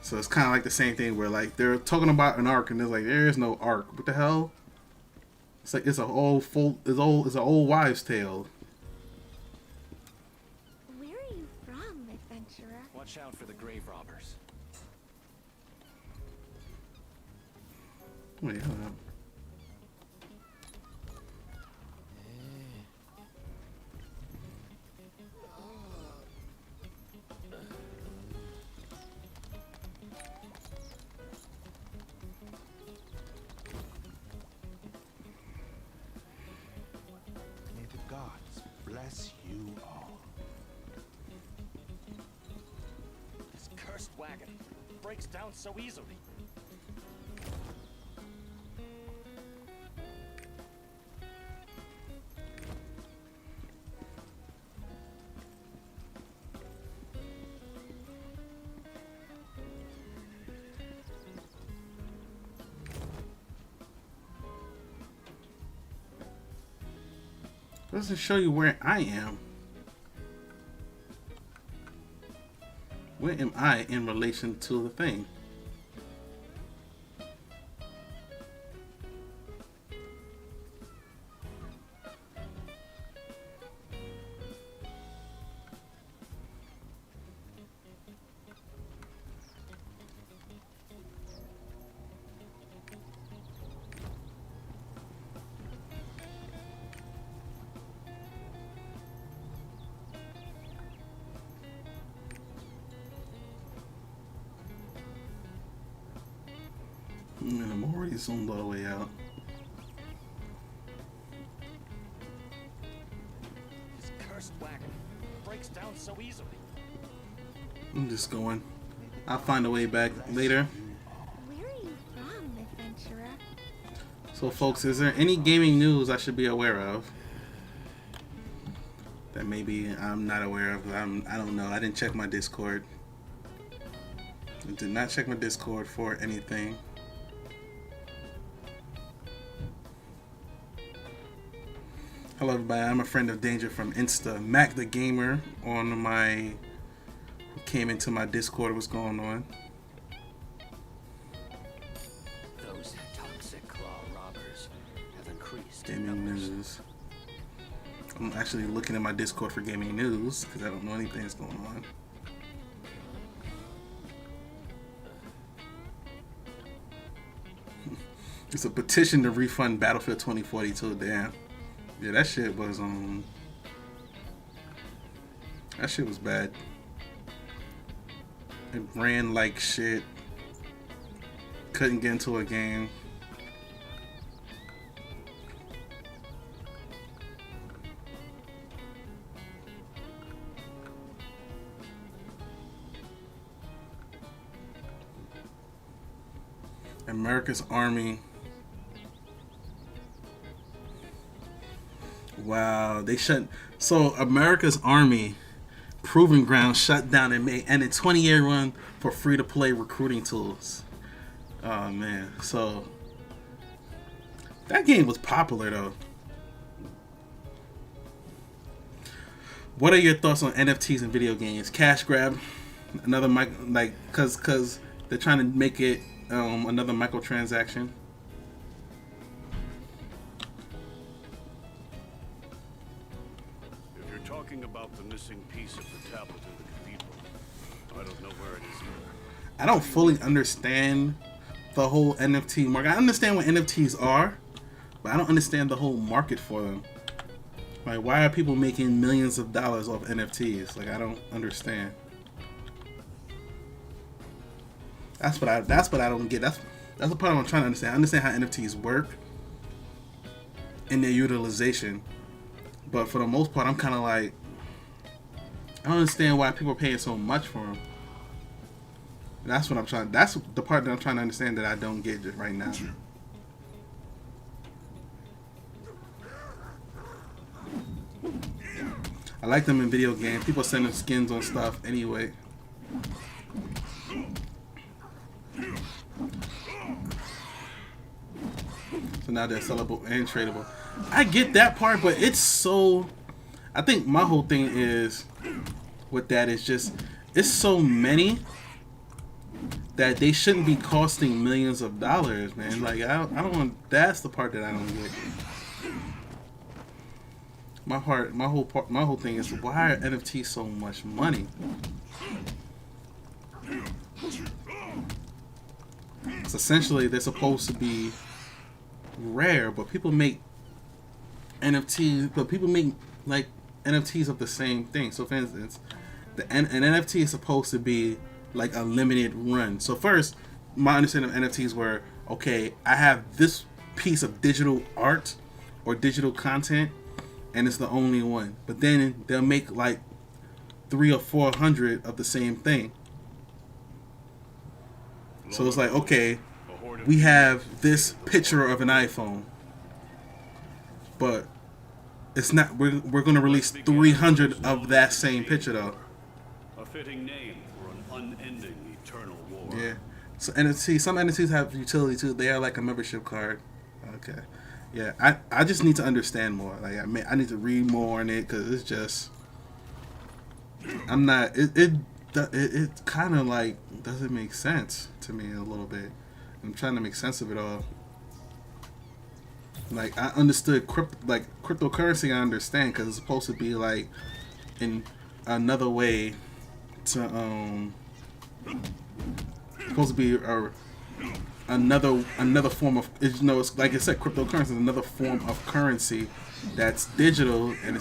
So it's kind of like the same thing where like they're talking about an ark and they're like, there is no ark. What the hell? It's like it's an old wives' tale. Where are you from, adventurer? Watch out for the grave robbers. Wait, hold up. May the gods bless you all. This cursed wagon breaks down so easily. Doesn't show you where I am. Where am I in relation to the thing? And I'm already zoomed all the way out. This cursed wagon breaks down so easily. I'm just going. I'll find a way back later. Where are you from, adventurer? So folks, is there any gaming news I should be aware of? That maybe I'm not aware of. I don't know. I didn't check my Discord. I did not check my Discord for anything. Hello everybody, I'm a friend of Danger from Insta. Mac the Gamer who came into my Discord. What's going on? Those toxic claw robbers have increased in Gaming numbers. news. I'm actually looking at my Discord for gaming news because I don't know anything that's going on. It's a petition to refund Battlefield 2042. Damn. Yeah, that shit was that shit was bad. It ran like shit. Couldn't get into a game. America's Army. Wow, they shut. So America's Army Proving Ground shut down and ended 20-year run for free-to-play recruiting tools. Oh man, so that game was popular though. What are your thoughts on NFTs in video games? Cash grab, another cause they're trying to make it another microtransaction. If you're talking about the missing piece of the tablet in the cathedral, I don't know where it is either. I don't fully understand the whole NFT market. I understand what NFTs are, but I don't understand the whole market for them. Like, why are people making millions of dollars off NFTs? Like, I don't understand. That's what I don't get. That's the part I'm trying to understand. I understand how NFTs work and their utilization, but for the most part, I'm kind of like, I don't understand why people are paying so much for them. That's what I'm trying. That's the part that I'm trying to understand that I don't get just right now. I like them in video games. People sending skins on stuff anyway. So now they're sellable and tradable. I get that part, but it's so... I think my whole thing is with that is just it's so many that they shouldn't be costing millions of dollars, man. Like I don't want. That's the part that I don't get. My whole thing is why are NFTs so much money? It's essentially they're supposed to be rare, but people make NFTs. But people make like NFTs of the same thing. So, for instance, an NFT is supposed to be like a limited run. So first, my understanding of NFTs were, okay, I have this piece of digital art or digital content, and it's the only one. But then they'll make like 300 or 400 of the same thing. So it's like, okay, we have this picture of an iPhone, but it's not. We're going to release 300 of that same picture though. A fitting name for an unending eternal war. Yeah. So NFT, some NFTs have utility too. They are like a membership card. Okay. Yeah. I just need to understand more. Like I need to read more on it because it's just. I'm not. It kind of like doesn't make sense to me a little bit. I'm trying to make sense of it all. Like I understood cryptocurrency. I understand because it's supposed to be like in another way to supposed to be another form of, you know, it's like I said, cryptocurrency is another form of currency that's digital and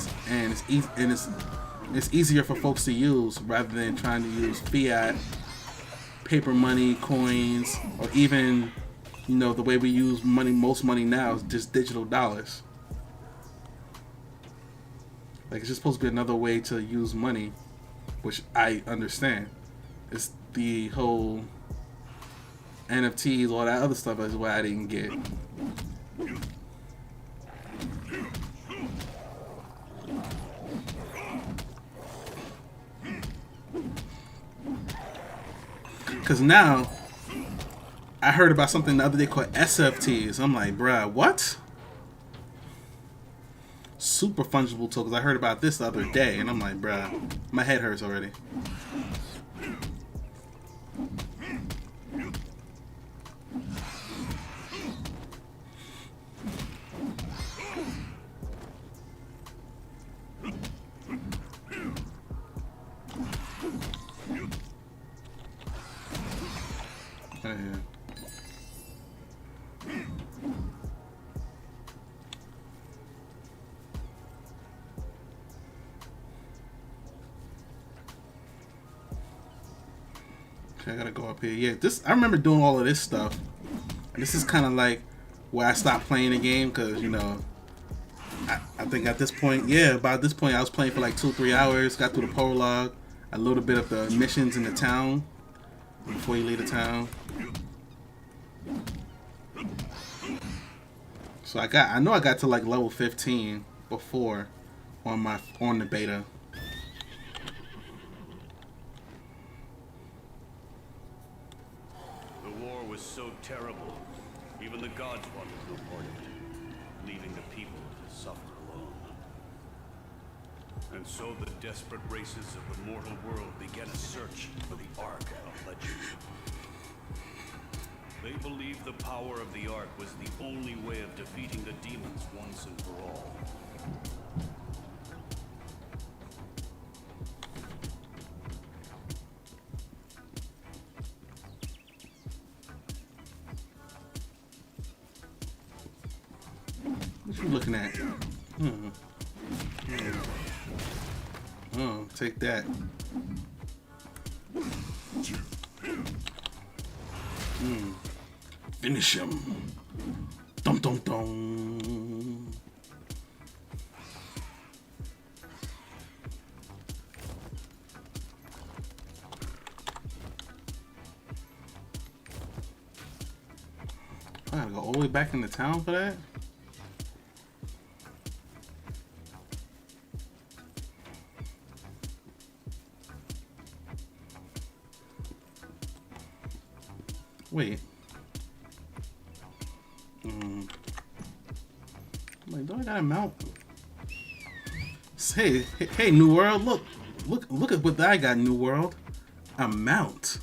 it's easier for folks to use rather than trying to use fiat, paper money, coins, or even, you know, the way we use money. Most money now is just digital dollars. Like it's just supposed to be another way to use money, which I understand. It's the whole NFTs, all that other stuff is what I didn't get. Because now, I heard about something the other day called SFTs. I'm like, bruh, what? Super fungible tokens. I heard about this the other day, and I'm like, bruh, my head hurts already. Oh, yeah. Okay, I gotta go up here. Yeah, I remember doing all of this stuff. And this is kind of like where I stopped playing the game because, you know, I think at this point, about this point, I was playing for like 2-3 hours. Got through the prologue, a little bit of the missions in the town before you leave the town. So I know I got to like level 15 before on the beta. The war was so terrible, even the gods wanted no part of it, leaving the people to suffer alone. And so the desperate races of the mortal world began a search for the Ark of Legend. They believed the power of the Ark was the only way of defeating the demons once and for all. What you looking at? Oh, take that. Finish him. Dum dum dum. I gotta go all the way back into town for that? Wait. Like, do I got a mount? Hey, New World, look at what I got, New World. A mount.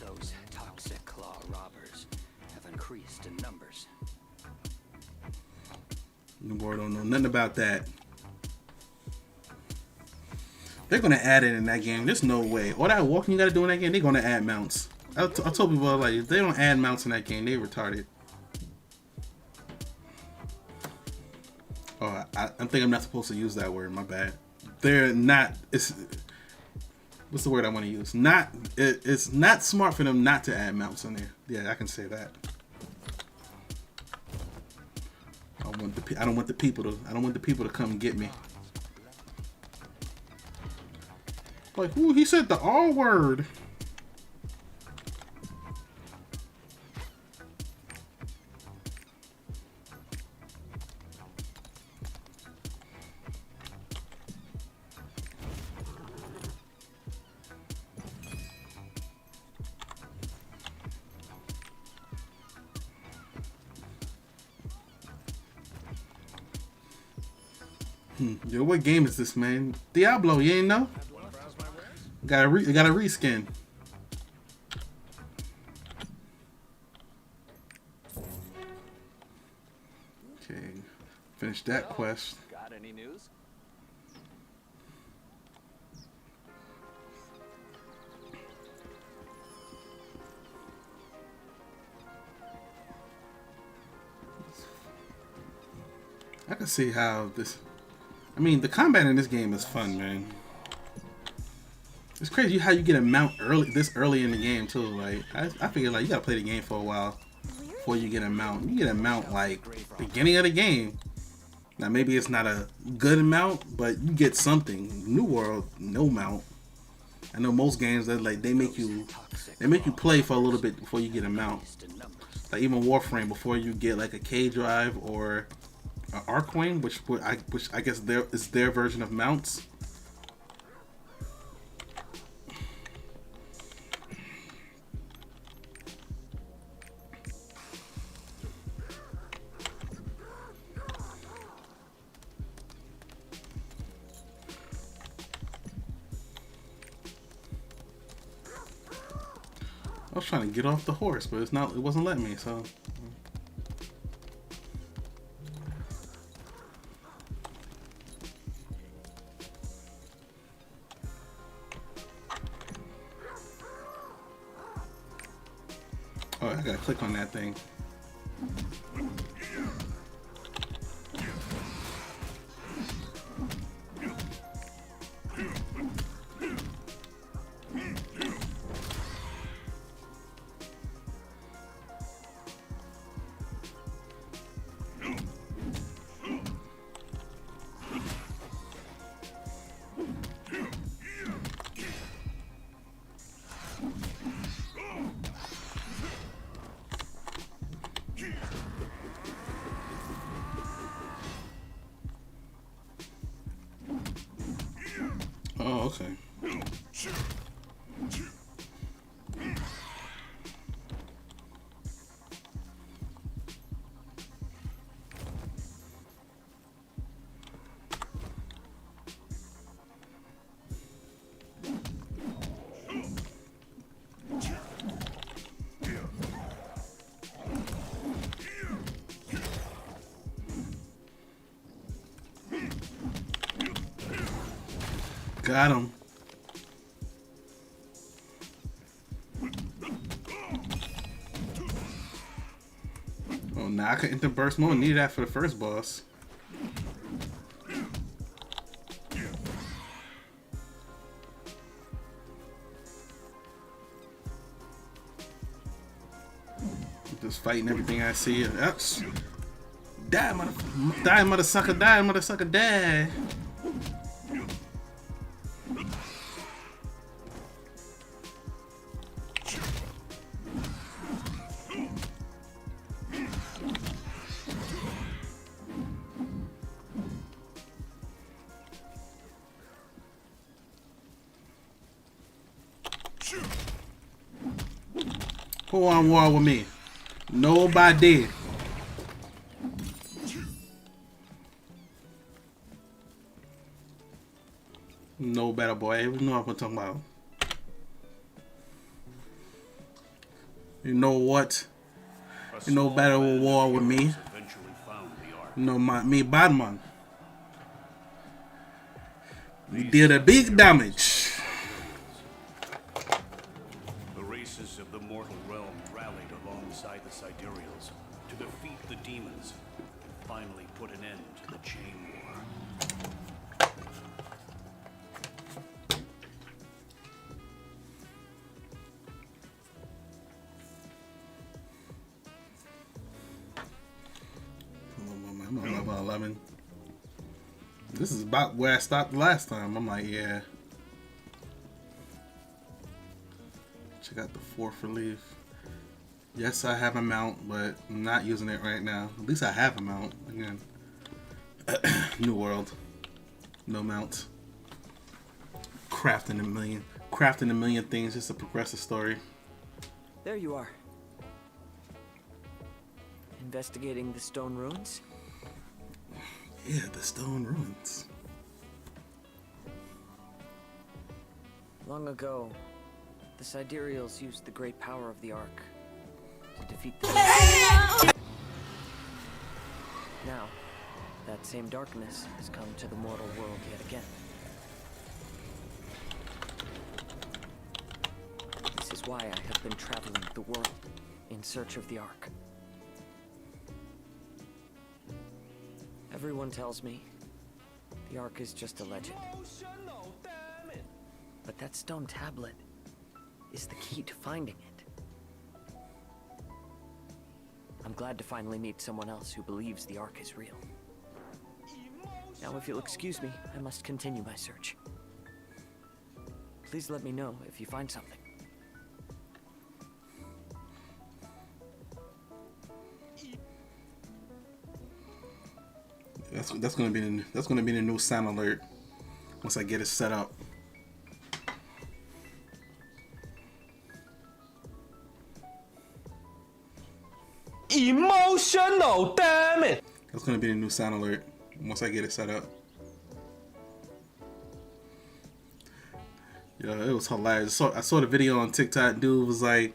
Those toxic claw robbers have increased in numbers. New World don't know nothing about that. They're gonna add it in that game. There's no way. All that walking you gotta do in that game, they're gonna add mounts. I told people, like, if they don't add mounts in that game, they retarded. Oh, I think I'm not supposed to use that word. My bad. They're not. What's the word I want to use? It's not smart for them not to add mounts in there. Yeah, I can say that. I don't want the people to come get me. Like, ooh, he said the R word. Yo, what game is this, man? Diablo, you ain't know? Got a reskin. Okay, finish that quest. Got any news? I can see how this. I mean, the combat in this game is fun, man. It's crazy how you get a mount this early in the game too. Like, I figure like you gotta play the game for a while before you get a mount. You get a mount like beginning of the game. Now maybe it's not a good mount, but you get something. New World, no mount. I know most games that like they make you play for a little bit before you get a mount. Like even Warframe, before you get like a K drive or an Arcoin, which I guess is their version of mounts. I was trying to get off the horse, but it wasn't letting me, so. Oh, I gotta click on that thing. Oh, okay. Got him. Oh, now I can enter burst mode. Needed that for the first boss. Just fighting everything I see. That's Die, mother sucker, die, mother sucker, die. Who on war with me? Nobody. No better, boy. You know what I'm talking about. You know what? You know better war with me. You know me bad man. We did a big damage. The races of the mortal realm rallied alongside the Sidereals to defeat the demons and finally put an end to the chain war. I'm on level 11. This is about where I stopped last time. I'm like, yeah. Check out the 4th relief. Yes, I have a mount, but I'm not using it right now. At least I have a mount. Again, new world, no mount. Crafting a million things just to progress the story. There you are. Investigating the stone ruins? Yeah, the stone ruins. Long ago, the Sidereals used the great power of the Ark to defeat the Now, that same darkness has come to the mortal world yet again. This is why I have been traveling the world in search of the Ark. Everyone tells me the Ark is just a legend. But that stone tablet is the key to finding it. I'm glad to finally meet someone else who believes the Ark is real. Now, if you'll excuse me, I must continue my search. Please let me know if you find something. That's gonna be the new sound alert once I get it set up. Emotional, damn it! That's gonna be the new sound alert once I get it set up. Yo, it was hilarious. I saw the video on TikTok. Dude was like,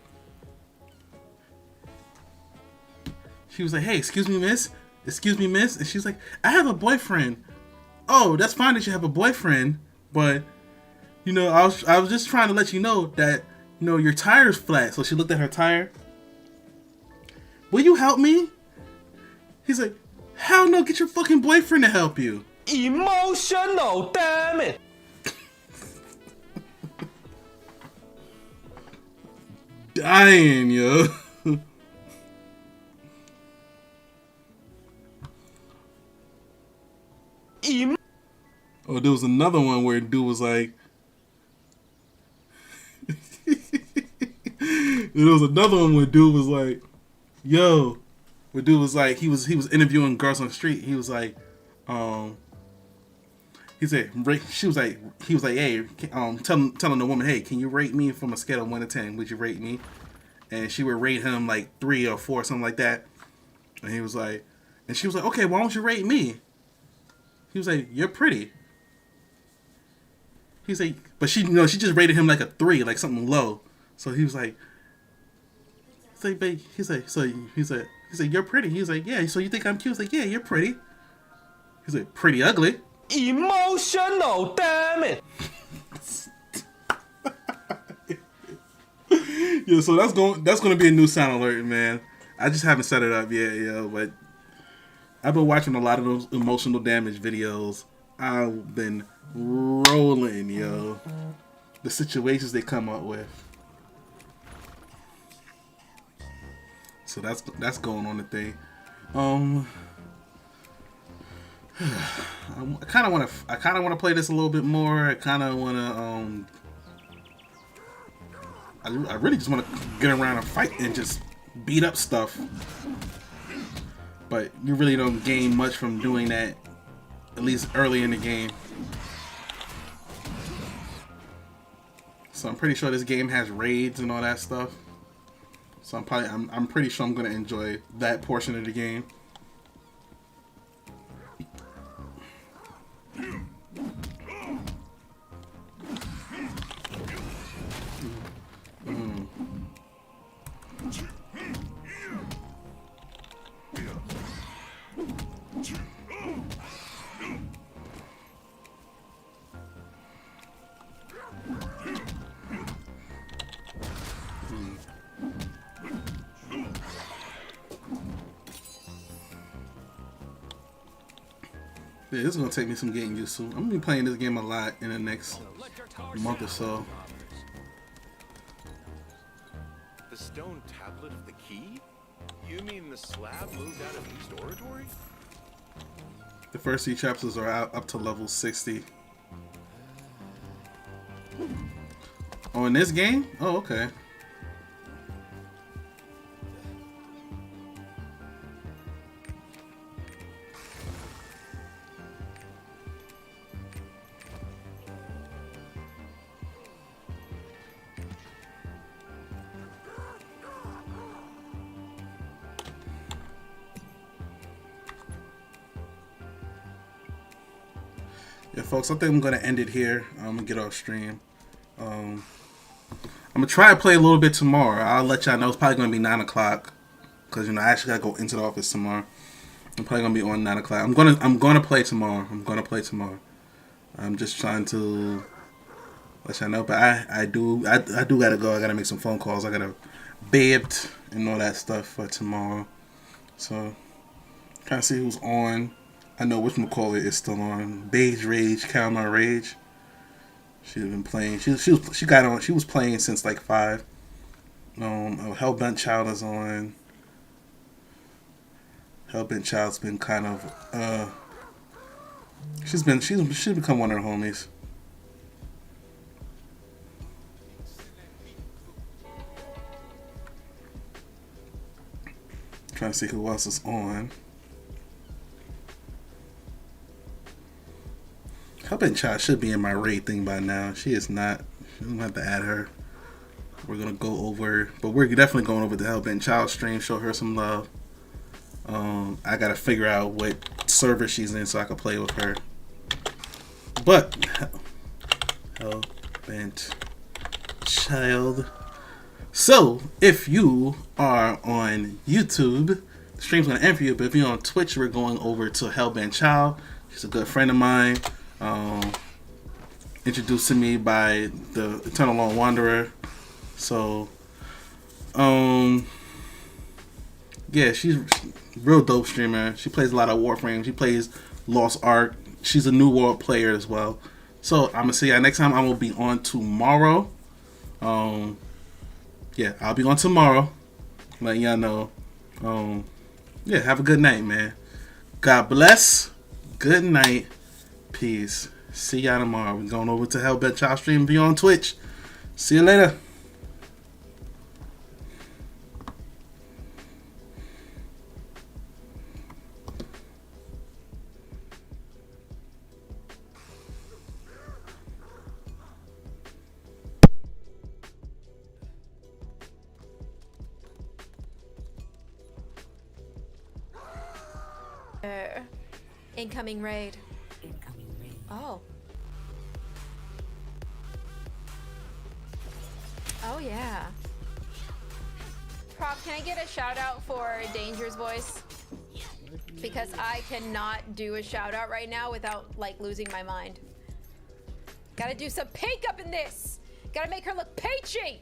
she was like, "Hey, excuse me, miss. Excuse me, miss." And she's like, "I have a boyfriend." "Oh, that's fine that you have a boyfriend, but you know, I was just trying to let you know that, you know, your tire's flat." So she looked at her tire. "Will you help me?" He's like, "Hell no, get your fucking boyfriend to help you." Emotional, damn it! Dying, yo. Oh, there was another one where dude was like, there was another one where dude was like, yo, where dude was like, he was interviewing girls on the street. He was like, he said, he was like, "Hey, telling the woman, hey, can you rate me from a scale of 1 to 10? Would you rate me?" And she would rate him like 3 or 4, something like that. And he was like, and she was like, "Okay, why don't you rate me?" He was like, "You're pretty." He's like, but she just rated him like a 3, like something low. So he was like, he's like, "You're pretty." He's like, "Yeah, so you think I'm cute?" He's like, "Yeah, you're pretty." He's like, "Pretty ugly." Emotional, damn it! Yeah, so that's gonna be a new sound alert, man. I just haven't set it up yet, yo, but I've been watching a lot of those emotional damage videos. I've been rolling, yo. The situations they come up with. So that's going on the thing. I kind of want to play this a little bit more. I kind of want to I really just want to get around and fight and just beat up stuff. But you really don't gain much from doing that, at least early in the game. So I'm pretty sure this game has raids and all that stuff. So I'm pretty sure I'm gonna enjoy that portion of the game. Yeah, this is gonna take me some getting used to. I'm gonna be playing this game a lot in the next month or so. The stone tablet of the key? You mean the slab moved out of East Oratory? The first 3 chapters are out up to level 60. Oh, in this game? Oh, okay. Yeah, folks, I think I'm going to end it here. I'm going to get off stream. I'm going to try to play a little bit tomorrow. I'll let y'all know. It's probably going to be 9 o'clock. Because, you know, I actually got to go into the office tomorrow. I'm probably going to be on 9 o'clock. I'm going to play tomorrow. I'm just trying to let y'all know. But I do got to go. I got to make some phone calls. I got to bathe and all that stuff for tomorrow. So, trying to see who's on. I know whatchamacallit is still on. Beige Rage, Caramel Rage. She's been playing. She got on. She was playing since like 5. Hellbent Child is on. Hellbent Child's been kind of she's become one of her homies. Trying to see who else is on. Hellbent Child should be in my raid thing by now. She is not. I'm gonna have to add her. We're gonna go over, but we're definitely going over the Hellbent Child stream. Show her some love. I gotta figure out what server she's in so I can play with her. But Hellbent Child. So if you are on YouTube, the stream's gonna end for you. But if you're on Twitch, we're going over to Hellbent Child. She's a good friend of mine. Introduced to me by the Eternal Lone Wanderer. So, yeah, she's a real dope streamer. She plays a lot of Warframe. She plays Lost Ark. She's a New World player as well. So, I'm going to see y'all next time. I will be on tomorrow. Yeah, I'll be on tomorrow. Letting y'all know. Yeah, have a good night, man. God bless. Good night. Peace. See y'all tomorrow. We're going over to Hellbent Child stream. Be on Twitch. See you later. Incoming raid. Oh. Oh yeah. Prop, can I get a shout out for Danger's voice? Because I cannot do a shout out right now without like losing my mind. Gotta do some pink up in this. Gotta make her look peachy.